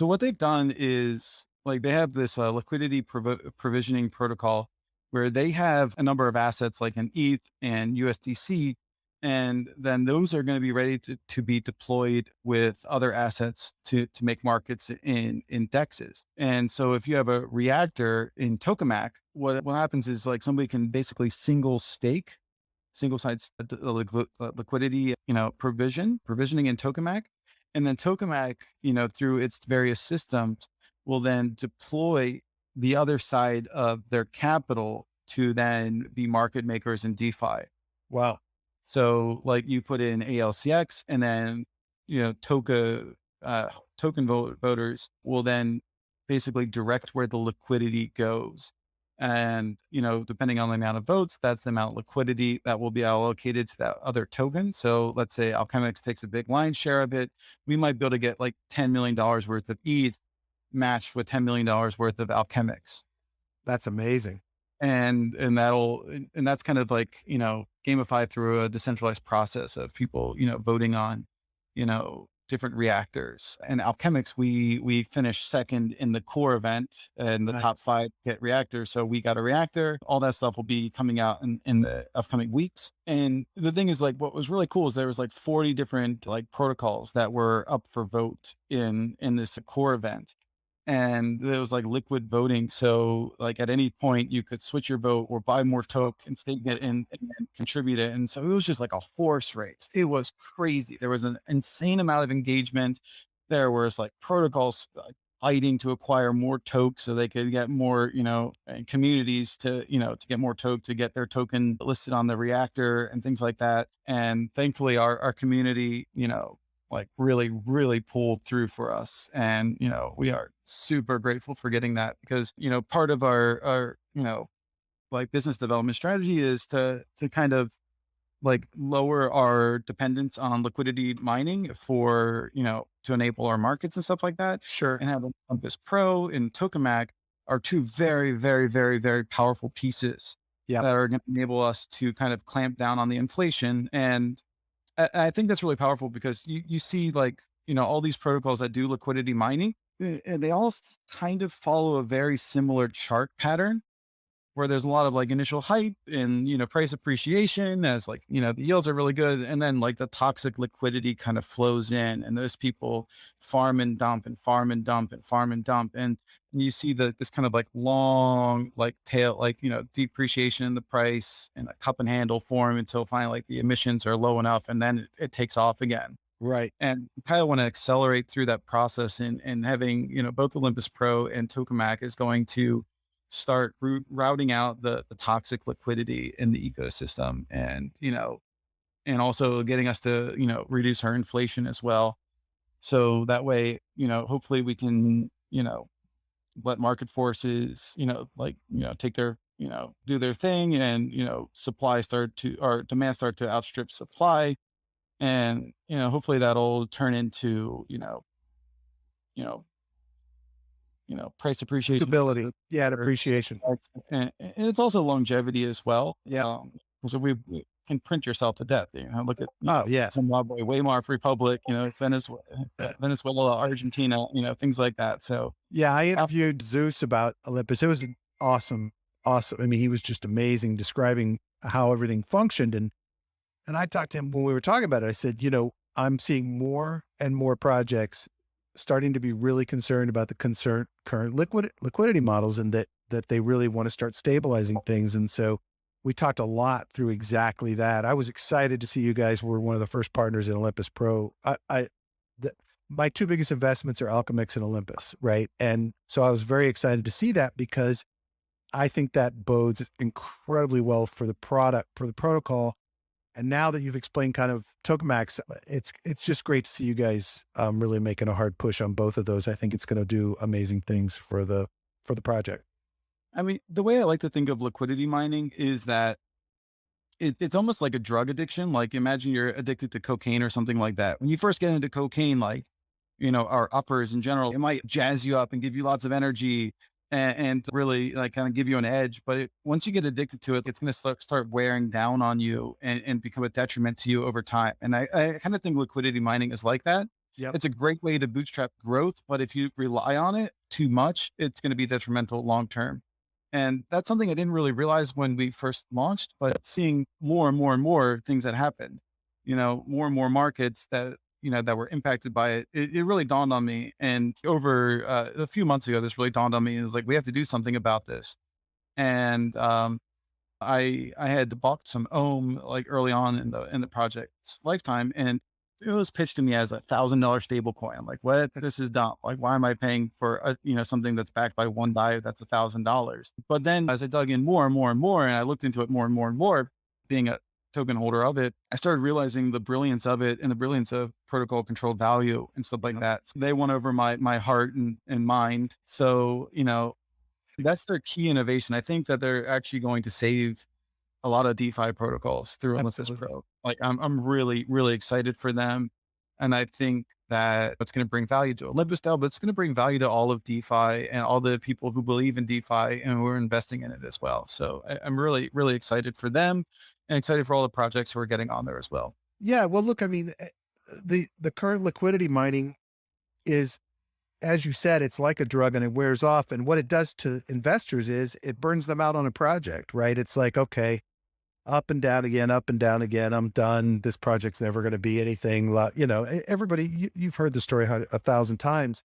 what they've done is like they have this liquidity provisioning protocol where they have a number of assets like an ETH and USDC, and then those are going to be ready to be deployed with other assets to make markets in DEXs. And so if you have a reactor in Tokamak, what happens is like somebody can basically single site liquidity, provisioning in Tokamak. And then Tokamak, through its various systems will then deploy the other side of their capital to then be market makers in DeFi. Wow. So like you put in ALCX and then, token voters will then basically direct where the liquidity goes. And, depending on the amount of votes, that's the amount of liquidity that will be allocated to that other token. So let's say Alchemix takes a big lion's share of it. We might be able to get like $10 million worth of ETH matched with $10 million worth of Alchemix. That's amazing. And that's kind of like, gamified through a decentralized process of people, voting on, different reactors. And Alchemix, we finished second in the core event and the top Nice. 5 get reactors. So we got a reactor. All that stuff will be coming out in the upcoming weeks. And the thing is, like, what was really cool is there was like 40 different like protocols that were up for vote in this core event. And there was like liquid voting. So like at any point you could switch your vote or buy more token, stake it and contribute it. And so it was just like a horse race. It was crazy. There was an insane amount of engagement. There was like protocols fighting to acquire more tokes so they could get more, and communities to get more toke to get their token listed on the reactor and things like that. And thankfully our community, like really, really pulled through for us. And, we are super grateful for getting that because, part of our, like business development strategy is to kind of like lower our dependence on liquidity mining for, to enable our markets and stuff like that. Sure. And having Olympus Pro and Tokamak are two very, very, very, very powerful pieces Yeah. that are going to enable us to kind of clamp down on the inflation. And I think that's really powerful because you see like, all these protocols that do liquidity mining, and they all kind of follow a very similar chart pattern where there's a lot of like initial hype and, price appreciation as like, the yields are really good. And then like the toxic liquidity kind of flows in and those people farm and dump and farm and dump and farm and dump. And you see this kind of like long, like tail, like, depreciation in the price and a cup and handle form until finally like the emissions are low enough and then it takes off again. Right. And kind of want to accelerate through that process and having, both Olympus Pro and Tokamak is going to start routing out the toxic liquidity in the ecosystem and, and also getting us to, reduce our inflation as well. So that way, hopefully we can, let market forces, take their, do their thing and, demand start to outstrip supply. And, hopefully that'll turn into, price appreciation. Stability. Yeah. And appreciation. And it's also longevity as well. Yeah. So we can print yourself to death. Look at Yeah. Zimbabwe, Weimar Republic, Venezuela, Argentina, things like that. So Yeah. I interviewed Zeus about Olympus. It was awesome. I mean, he was just amazing describing how everything functioned. And I talked to him when we were talking about it. I said, I'm seeing more and more projects starting to be really concerned about the current liquidity models and that they really want to start stabilizing things. And so we talked a lot through exactly that. I was excited to see you guys were one of the first partners in Olympus Pro. My 2 biggest investments are Alchemix and Olympus, right? And so I was very excited to see that because I think that bodes incredibly well for the product, for the protocol. And now that you've explained kind of Tokamak, it's just great to see you guys really making a hard push on both of those. I think it's going to do amazing things for the project. I mean, the way I like to think of liquidity mining is that it's almost like a drug addiction. Like imagine you're addicted to cocaine or something like that. When you first get into cocaine, like, our uppers in general, it might jazz you up and give you lots of energy and really like kind of give you an edge. But once you get addicted to it, it's going to start wearing down on you and become a detriment to you over time. And I kind of think liquidity mining is like that. Yep. It's a great way to bootstrap growth, but if you rely on it too much, it's going to be detrimental long-term. And that's something I didn't really realize when we first launched, but seeing more and more and more things that happened, more and more markets that, that were impacted by it, it really dawned on me. And over a few months ago, this really dawned on me. It was like, we have to do something about this. And I had bought some Ohm like early on in the project's lifetime, and it was pitched to me as $1,000 stable coin. I'm like, what? This is dumb. Like, why am I paying for something that's backed by one DAI that's $1,000? But then as I dug in more and more and more, and I looked into it more and more and more, being a token holder of it, I started realizing the brilliance of it and the brilliance of protocol controlled value and stuff like that. So they won over my heart and mind. So, that's their key innovation. I think that they're actually going to save a lot of DeFi protocols through Olympus Absolutely. Pro. Like I'm really, really excited for them. And I think that it's going to bring value to Olympus DAO, but it's going to bring value to all of DeFi and all the people who believe in DeFi and who are investing in it as well. So I'm really, really excited for them and excited for all the projects who are getting on there as well. Yeah. Well, look, I mean, the current liquidity mining is, as you said, it's like a drug and it wears off. And what it does to investors is it burns them out on a project, right? It's like, okay, up and down again, up and down again. I'm done. This project's never going to be anything. Everybody, you've heard the story 1,000 times.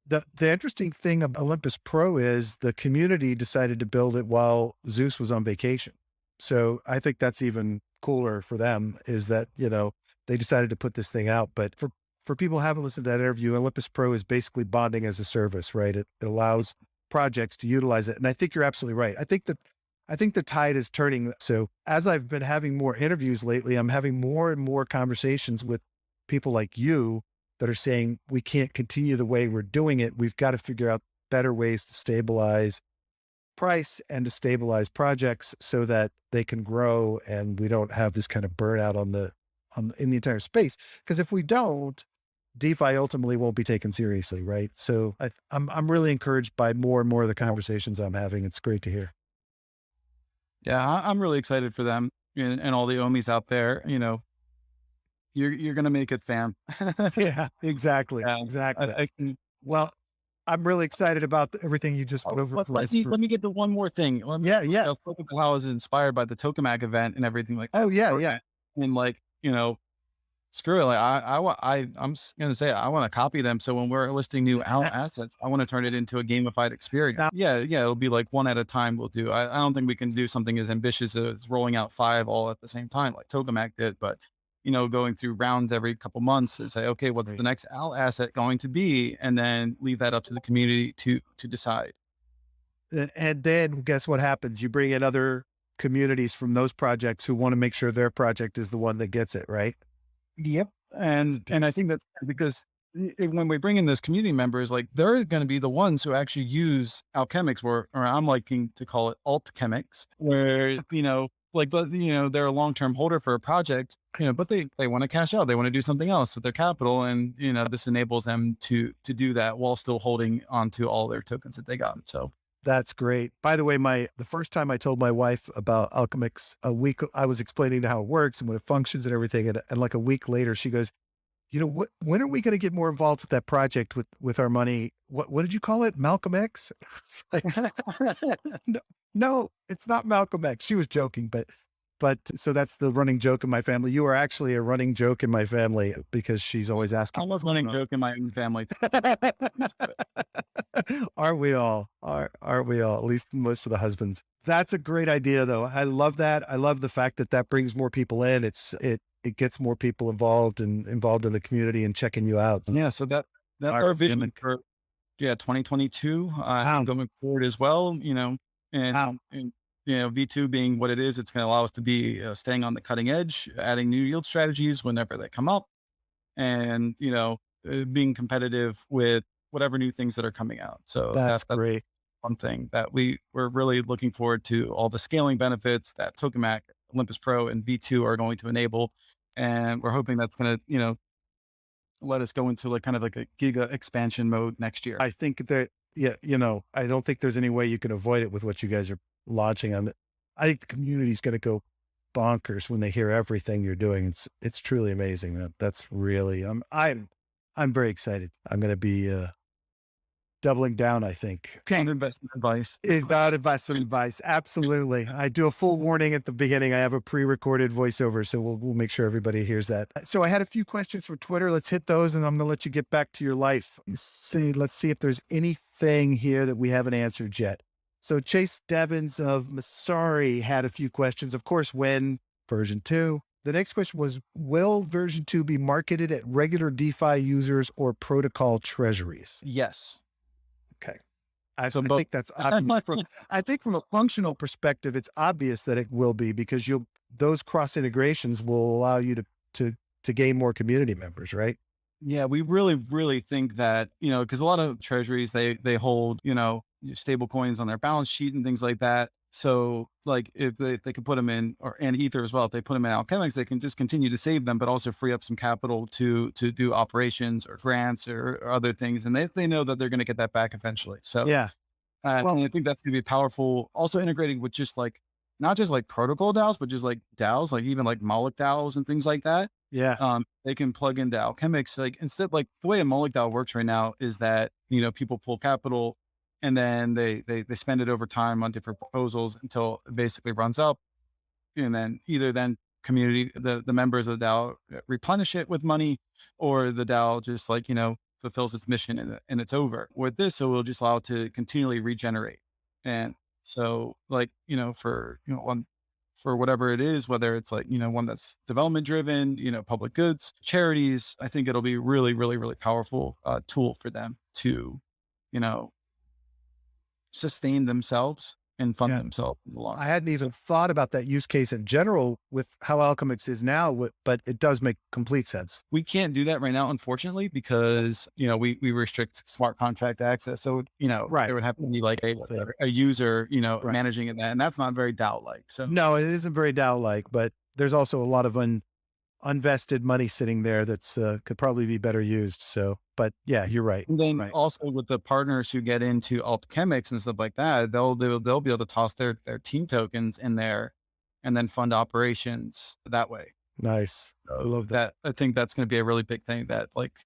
The interesting thing of Olympus Pro is the community decided to build it while Zeus was on vacation. So I think that's even cooler for them, is that, they decided to put this thing out. But for people who haven't listened to that interview, Olympus Pro is basically bonding as a service, right? It allows projects to utilize it. And I think you're absolutely right. I think the tide is turning. So as I've been having more interviews lately, I'm having more and more conversations with people like you that are saying, we can't continue the way we're doing it. We've got to figure out better ways to stabilize price and to stabilize projects so that they can grow and we don't have this kind of burnout in the entire space. Because if we don't, DeFi ultimately won't be taken seriously, right? So I'm really encouraged by more and more of the conversations I'm having. It's great to hear. Yeah, I'm really excited for them and all the Omis out there. You're going to make it, fam. Yeah, exactly. Yeah, Exactly. I can, Well, I'm really excited about everything you just put over. let me get to one more thing. Yeah. Yeah. How I was inspired by the Tokamak event and everything like that. Oh yeah. Yeah. And screw it. Like I'm going to say, I want to copy them. So when we're listing new assets, I want to turn it into a gamified experience. Yeah. It'll be like one at a time we'll do. I don't think we can do something as ambitious as rolling out 5 all at the same time, like Tokamak did, but going through rounds every couple months and say, okay, what's the next asset going to be? And then leave that up to the community to decide. And then guess what happens? You bring in other communities from those projects who want to make sure their project is the one that gets it, right? Yep. And I think that's because when we bring in those community members, like they're going to be the ones who actually use Alchemix, or I'm liking to call it Alchemix, where, they're a long-term holder for a project, but they want to cash out. They want to do something else with their capital. And, this enables them to do that while still holding onto all their tokens that they got. So that's great. By the way, the first time I told my wife about Alchemix, I was explaining to how it works and what it functions and everything. And like a week later, she goes, when are we going to get more involved with that project with our money? What did you call it? Malcolm X? It's like, no, it's not Malcolm X. She was joking, but so that's the running joke in my family. You are actually a running joke in my family because she's always asking. I was running joke in my own family. Aren't we all? Aren't we all? At least most of the husbands. That's a great idea though. I love that. I love the fact that brings more people in. It gets more people involved in the community and checking you out. Yeah. So that's our vision for 2022 going forward as well, and V2 being what it is, it's going to allow us to be staying on the cutting edge, adding new yield strategies whenever they come up, and, being competitive with whatever new things that are coming out. So that's great. One thing that we're really looking forward to, all the scaling benefits that Tokamak, Olympus Pro, and V2 are going to enable. And we're hoping that's going to, let us go into kind of like a giga expansion mode next year. I think that, I don't think there's any way you can avoid it with what you guys are launching on it. I think the community is going to go bonkers when they hear everything you're doing. It's truly amazing. That's really, I'm very excited. I'm going to be, doubling down, I think. Okay. Investment advice. Is that investment advice? Absolutely. I do a full warning at the beginning. I have a pre-recorded voiceover, so we'll make sure everybody hears that. So I had a few questions from Twitter. Let's hit those, and I'm going to let you get back to your life. Let's see if there's anything here that we haven't answered yet. So Chase Devins of Masari had a few questions. Of course, when version 2. The next question was, will version 2 be marketed at regular DeFi users or protocol treasuries? Yes. Okay. I think that's obvious. I think from a functional perspective, it's obvious that it will be, because those cross integrations will allow you to gain more community members, right? Yeah, we really, really think that, because a lot of treasuries, they hold, stable coins on their balance sheet and things like that. So like if they can put them in and Ether as well, if they put them in Alchemix, they can just continue to save them, but also free up some capital to do operations or grants or other things. And they know that they're going to get that back eventually. So Yeah. and Well, I think that's going to be powerful. Also integrating with just like, not just like protocol DAOs, but just like DAOs, like even like Moloch DAOs and things like that. yeah. They can plug into Alchemix. Like instead, like the way a Moloch DAO works right now is that, people pull capital and then they spend it over time on different proposals until it basically runs up. And then either then community, the members of the DAO replenish it with money, or the DAO just like, fulfills its mission and it's over. With this, so we'll just allow it to continually regenerate. And so like, for whatever it is, whether it's like, one that's development driven, public goods, charities, I think it'll be really, really, really powerful tool for them to, you know, sustain themselves and fund Yeah. themselves in the long I run. hadn't even thought about that use case in general with how Alchemix is now, but it does make complete sense. We can't do that right now, unfortunately, because, we restrict smart contract access. So, Right. there would have to be like Thing. a user, Right. managing it. And that's not very DAO like. So No, it isn't very DAO-like, but there's also a lot of unvested money sitting there that's could probably be better used. So, but yeah, you're right. and then Right. also with the partners who get into Alchemix and stuff like that, they'll be able to toss their team tokens in there and then fund operations that way. Nice. I love that. That I think that's going to be a really big thing that like,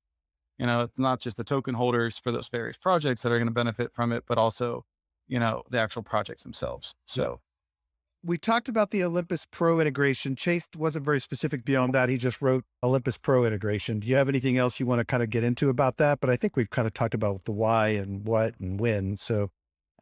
it's not just the token holders for those various projects that are going to benefit from it, but also, the actual projects themselves. So We talked about the Olympus Pro integration. Chase wasn't very specific beyond that. He just wrote Olympus Pro integration. Do you have anything else you want to kind of get into about that? But I think we've kind of talked about the why and what and when. So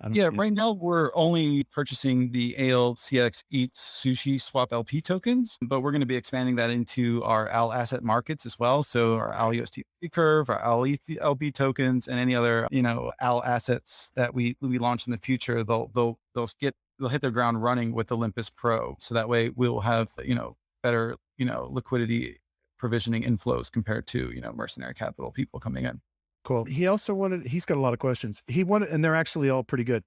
I don't, yeah, right now we're only purchasing the ALCX Eat Sushi Swap LP tokens, but we're going to be expanding that into our AL asset markets as well. So our AL USD curve, our AL ETH LP tokens, and any other, AL assets that we launch in the future, they'll hit their ground running with Olympus Pro. So that way we'll have, better, liquidity provisioning inflows compared to, mercenary capital people coming in. cool. He's got a lot of questions. And they're actually all pretty good.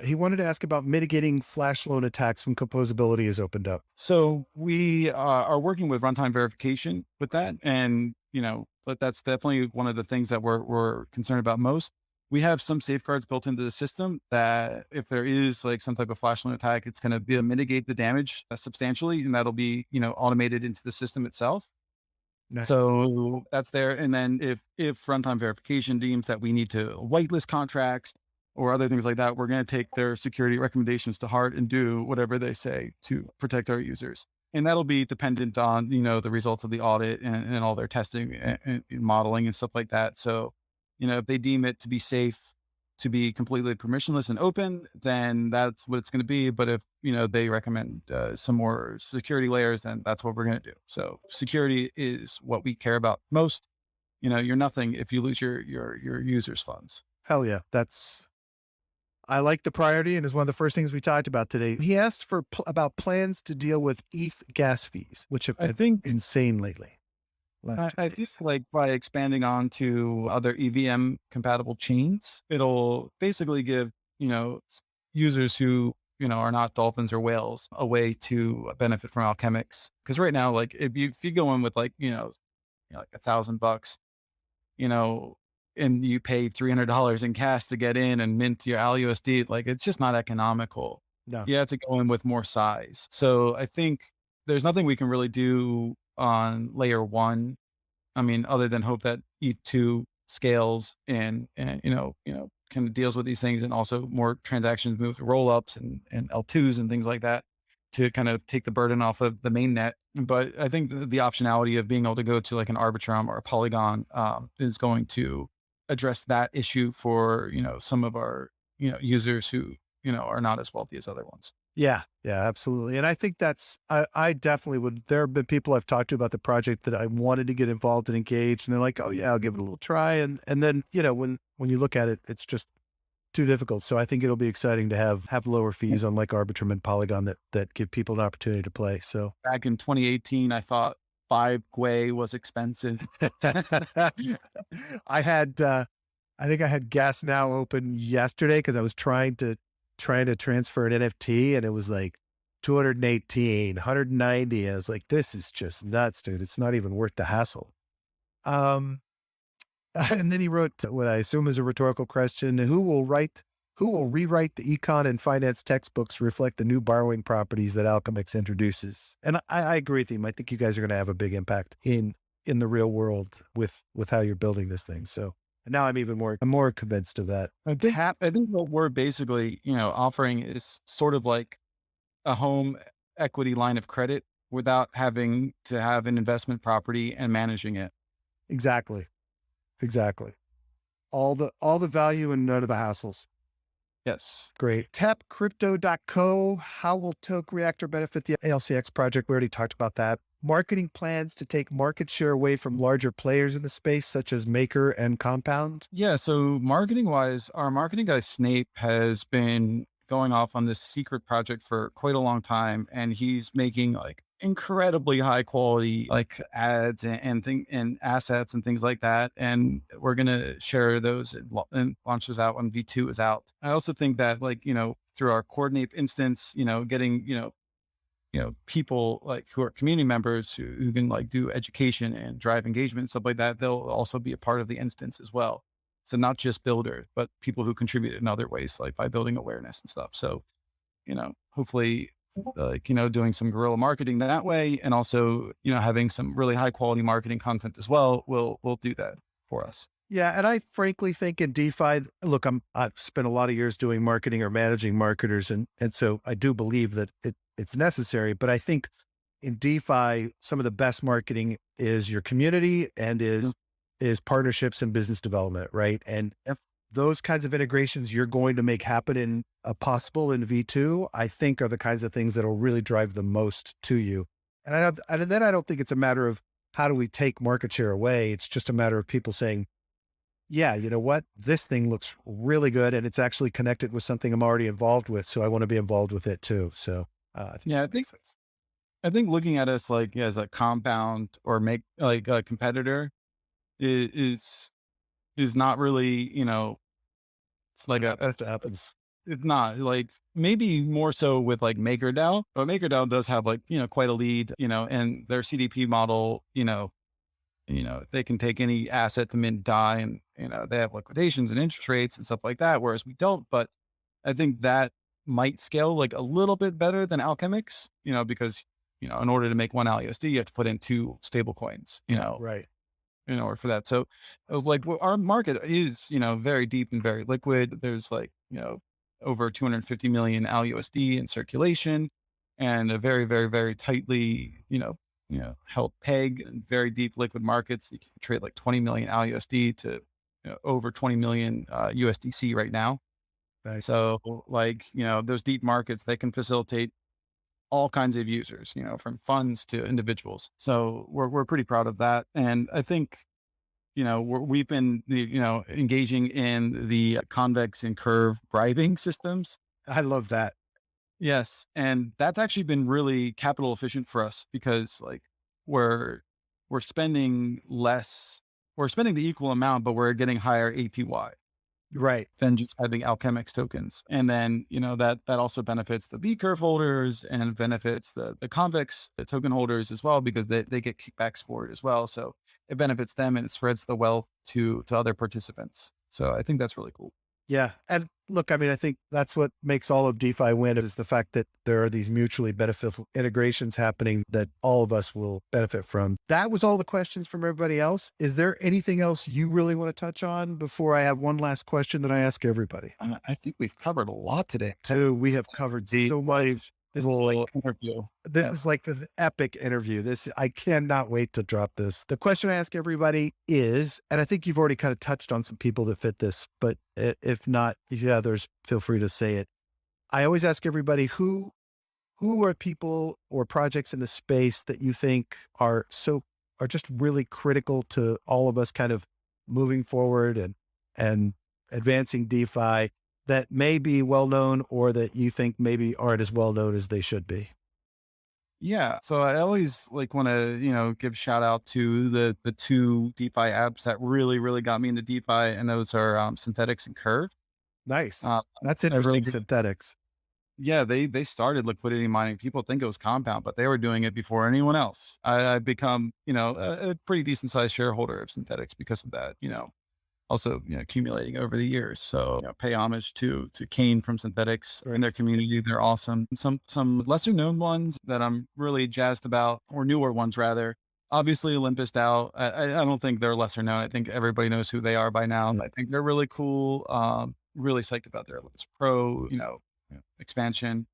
He wanted to ask about mitigating flash loan attacks when composability is opened up. So we are working with runtime verification with that. And, but that's definitely one of the things that we're concerned about most. We have some safeguards built into the system that if there is like some type of flash loan attack, it's going to mitigate the damage substantially. And that'll be, automated into the system itself. Nice. So that's there. And then if runtime verification deems that we need to whitelist contracts or other things like that, we're going to take their security recommendations to heart and do whatever they say to protect our users. And that'll be dependent on, the results of the audit and all their testing and modeling and stuff like that. So, if they deem it to be safe, to be completely permissionless and open, then that's what it's going to be. But if, they recommend some more security layers, then that's what we're going to do. So security is what we care about most. You're nothing if you lose your users' funds. Hell yeah. I like the priority, and is one of the first things we talked about today. He asked about plans to deal with ETH gas fees, which have I been think insane lately. I just like by expanding on to other EVM compatible chains, it'll basically give, users who, are not dolphins or whales a way to benefit from Alchemix. Cause right now, like if you go in with like, like $1,000, and you pay $300 in cash to get in and mint your AL USD, like it's just not economical. No. You have to go in with more size. So I think there's nothing we can really do on layer one. I mean, other than hope that ETH2 scales and kind of deals with these things, and also more transactions move to roll-ups and L2s and things like that to kind of take the burden off of the main net. But I think the optionality of being able to go to like an Arbitrum or a Polygon is going to address that issue for, some of our, users who, are not as wealthy as other ones. Yeah, absolutely. And I think I definitely would. There have been people I've talked to about the project that I wanted to get involved and engaged, and they're like, oh yeah, I'll give it a little try. And then, when you look at it, it's just too difficult. So I think it'll be exciting to have lower fees on like Arbitrum and Polygon that give people an opportunity to play. So Back in 2018, I thought 5 Gwei was expensive. I had, I think I had Gas Now open yesterday because I was trying to transfer an NFT and it was like 218, 190. And I was like, this is just nuts, dude. It's not even worth the hassle. And then he wrote what I assume is a rhetorical question: who will rewrite the econ and finance textbooks to reflect the new borrowing properties that Alchemix introduces? And I agree with him. I think you guys are going to have a big impact in the real world with how you're building this thing. So now I'm more convinced of that. I think what we're basically, offering is sort of like a home equity line of credit without having to have an investment property and managing it. Exactly. All the value and none of the hassles. Yes. Great. Tapcrypto.co. How will Toke Reactor benefit the ALCX project? We already talked about that. Marketing plans to take market share away from larger players in the space, such as Maker and Compound. Yeah. So marketing wise, our marketing guy Snape has been going off on this secret project for quite a long time. And he's making like incredibly high quality like ads and assets and things like that. And we're going to share those and launch those out when V2 is out. I also think that through our coordinate instance, getting, people like who are community members who can like do education and drive engagement and stuff like that, they'll also be a part of the instance as well. So not just builders, but people who contribute in other ways, like by building awareness and stuff. So, hopefully doing some guerrilla marketing that way. And also, having some really high quality marketing content as well will do that for us. Yeah. And I frankly think in DeFi, look, I've spent a lot of years doing marketing or managing marketers. And so I do believe that it's necessary, but I think in DeFi, some of the best marketing is your community and is partnerships and business development. Right. And if those kinds of integrations you're going to make happen in possible in V2, I think are the kinds of things that will really drive the most to you. And then I don't think it's a matter of how do we take market share away. It's just a matter of people saying, yeah, you know what, this thing looks really good and it's actually connected with something I'm already involved with. So I want to be involved with it too. So I think looking at us like as a compound or make like a competitor is not really, it's like that happens. it's not like maybe more so with like MakerDAO, but MakerDAO does have like, quite a lead, and their CDP model, they can take any asset to mint DAI and, they have liquidations and interest rates and stuff like that. Whereas we don't, but I think that might scale like a little bit better than Alchemix, because, in order to make one ALUSD, you have to put in 2 stable coins, Right. in order for that. So like our market is, very deep and very liquid. There's like, over 250 million ALUSD in circulation and a very, very, very tightly, held peg and very deep liquid markets. You can trade like 20 million ALUSD to over 20 million USDC right now. Nice. So like, those deep markets, they can facilitate all kinds of users, from funds to individuals. So we're pretty proud of that. And I think, we've been, engaging in the convex and curve bribing systems. I love that. Yes. And that's actually been really capital efficient for us because like we're spending less, we're spending the equal amount, but we're getting higher APY. Right. Than just having Alchemix tokens. And then, that also benefits the V curve holders and benefits the convex token holders as well, because they get kickbacks for it as well. So it benefits them and it spreads the wealth to other participants. So I think that's really cool. Yeah. And look, I mean, I think that's what makes all of DeFi win is the fact that there are these mutually beneficial integrations happening that all of us will benefit from. That was all the questions from everybody else. Is there anything else you really want to touch on before I have one last question that I ask everybody? I think we've covered a lot today. We have covered so much. This is like interview. This is like an epic interview. I cannot wait to drop this. The question I ask everybody is, and I think you've already kind of touched on some people that fit this, but if not, if you have others, feel free to say it. I always ask everybody who are people or projects in the space that you think are just really critical to all of us kind of moving forward and advancing DeFi. that may be well known or that you think maybe aren't as well known as they should be? Yeah. So I always like want to, give shout out to the two DeFi apps that really, really got me into DeFi. And those are Synthetics and Curve. Nice. Uh, That's I really interesting. Synthetics. Yeah, they started liquidity mining. People think it was compound, but they were doing it before anyone else. I've become, a pretty decent sized shareholder of Synthetics because of that, also, accumulating over the years. So, pay homage to Kane from Synthetics and their community. They're awesome. Some lesser known ones that I'm really jazzed about, or newer ones rather. Obviously, Olympus DAO. I don't think they're lesser known. I think everybody knows who they are by now. I think they're really cool. Really psyched about their Olympus Pro, expansion.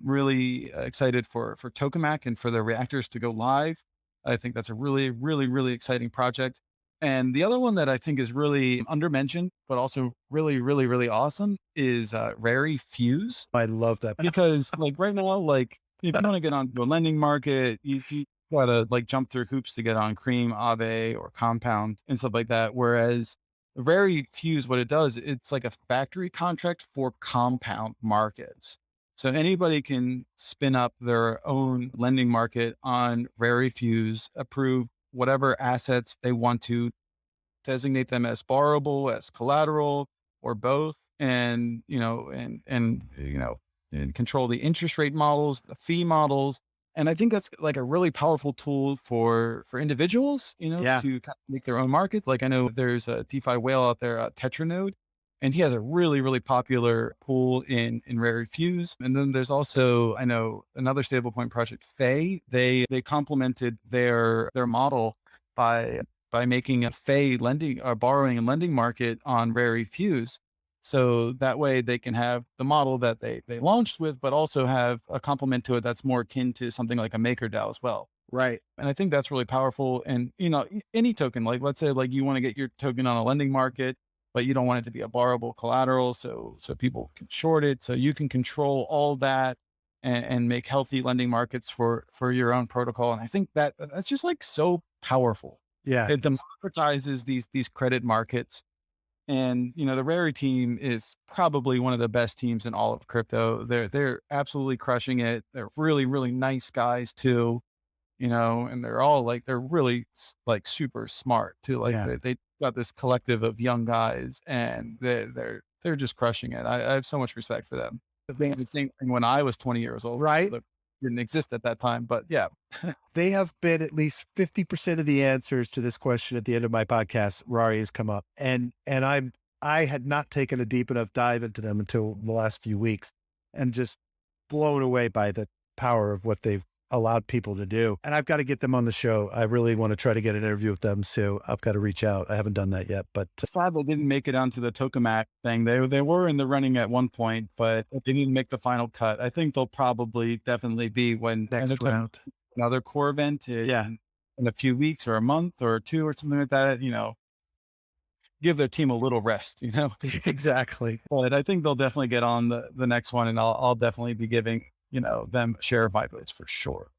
Really excited for Tokamak and for their reactors to go live. I think that's a really, really, really exciting project. And the other one that I think is really undermentioned, but also really, really, really awesome is Rary Fuse. I love that. Because like right now, like if you want to get on the lending market, you gotta like jump through hoops to get on Cream, Aave, or Compound and stuff like that. Whereas Rary Fuse, what it does, it's like a factory contract for compound markets. So anybody can spin up their own lending market on Rary Fuse, approve whatever assets they want to, designate them as borrowable, as collateral, or both, and and control the interest rate models, the fee models. And I think that's like a really powerful tool for individuals, Yeah. to kind of make their own market. Like I know there's a DeFi whale out there, Tetranode, and he has a really, really popular pool in Rare Fuse. And then there's also, I know another stablecoin project, Fei. They complemented their model by making a Fei lending or borrowing and lending market on Rare Fuse. So that way they can have the model that they launched with, but also have a complement to it that's more akin to something like a MakerDAO as well. Right. And I think that's really powerful. And, any token, like let's say like you want to get your token on a lending market, but you don't want it to be a borrowable collateral. So people can short it. So you can control all that and make healthy lending markets for your own protocol. And I think that's just like so powerful. Yeah. It democratizes these credit markets. And, the Rary team is probably one of the best teams in all of crypto. They're absolutely crushing it. They're really, really nice guys too, and they're all like, they're really like super smart too. Like Yeah. they got this collective of young guys and they're just crushing it. I have so much respect for them. The same thing when I was 20 years old. Right. Look, didn't exist at that time, but yeah. They have been at least 50% of the answers to this question at the end of my podcast. Rari has come up, and I had not taken a deep enough dive into them until the last few weeks, and just blown away by the power of what they've allowed people to do. And I've got to get them on the show. I really want to try to get an interview with them. So I've got to reach out. I haven't done that yet, but Sad they didn't make it onto the Tokamak thing. They were in the running at one point, but they didn't make the final cut. I think they'll probably definitely be when next round. Another core event in a few weeks or a month or two or something like that, give their team a little rest, Exactly. But I think they'll definitely get on the next one, and I'll definitely be giving, them a share of my votes for sure.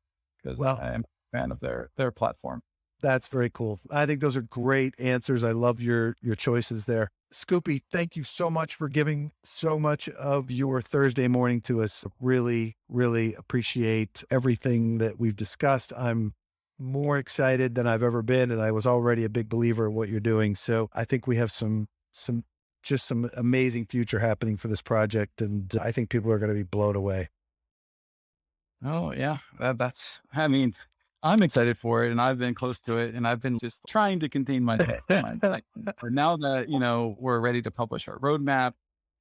Because I am a fan of their platform. That's very cool. I think those are great answers. I love your choices there. Scupy, thank you so much for giving so much of your Thursday morning to us. Really, really appreciate everything that we've discussed. I'm more excited than I've ever been, and I was already a big believer in what you're doing. So I think we have some amazing future happening for this project, and I think people are going to be blown away. Oh yeah, I'm excited for it, and I've been close to it, and I've been just trying to contain my for now that, we're ready to publish our roadmap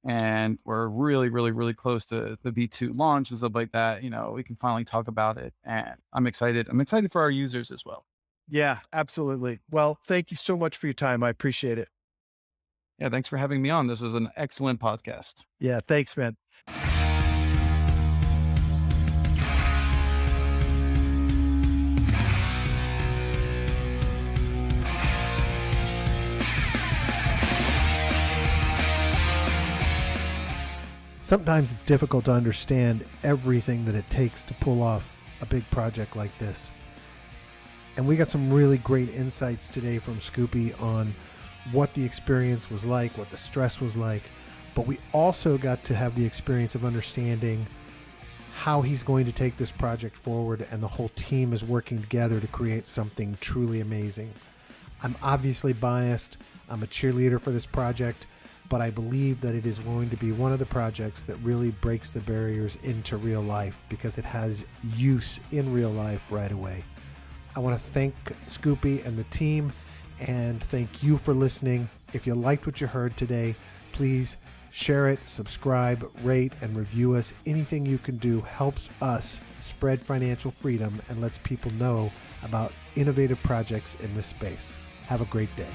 and we're really, really, really close to the V2 launch and stuff like that, we can finally talk about it, and I'm excited. I'm excited for our users as well. Yeah, absolutely. Well, thank you so much for your time. I appreciate it. Yeah. Thanks for having me on. This was an excellent podcast. Yeah. Thanks, man. Sometimes it's difficult to understand everything that it takes to pull off a big project like this. And we got some really great insights today from Scupy on what the experience was like, what the stress was like, but we also got to have the experience of understanding how he's going to take this project forward, and the whole team is working together to create something truly amazing. I'm obviously biased. I'm a cheerleader for this project, but I believe that it is going to be one of the projects that really breaks the barriers into real life because it has use in real life right away. I want to thank Scupy and the team, and thank you for listening. If you liked what you heard today, please share it, subscribe, rate, and review us. Anything you can do helps us spread financial freedom and lets people know about innovative projects in this space. Have a great day.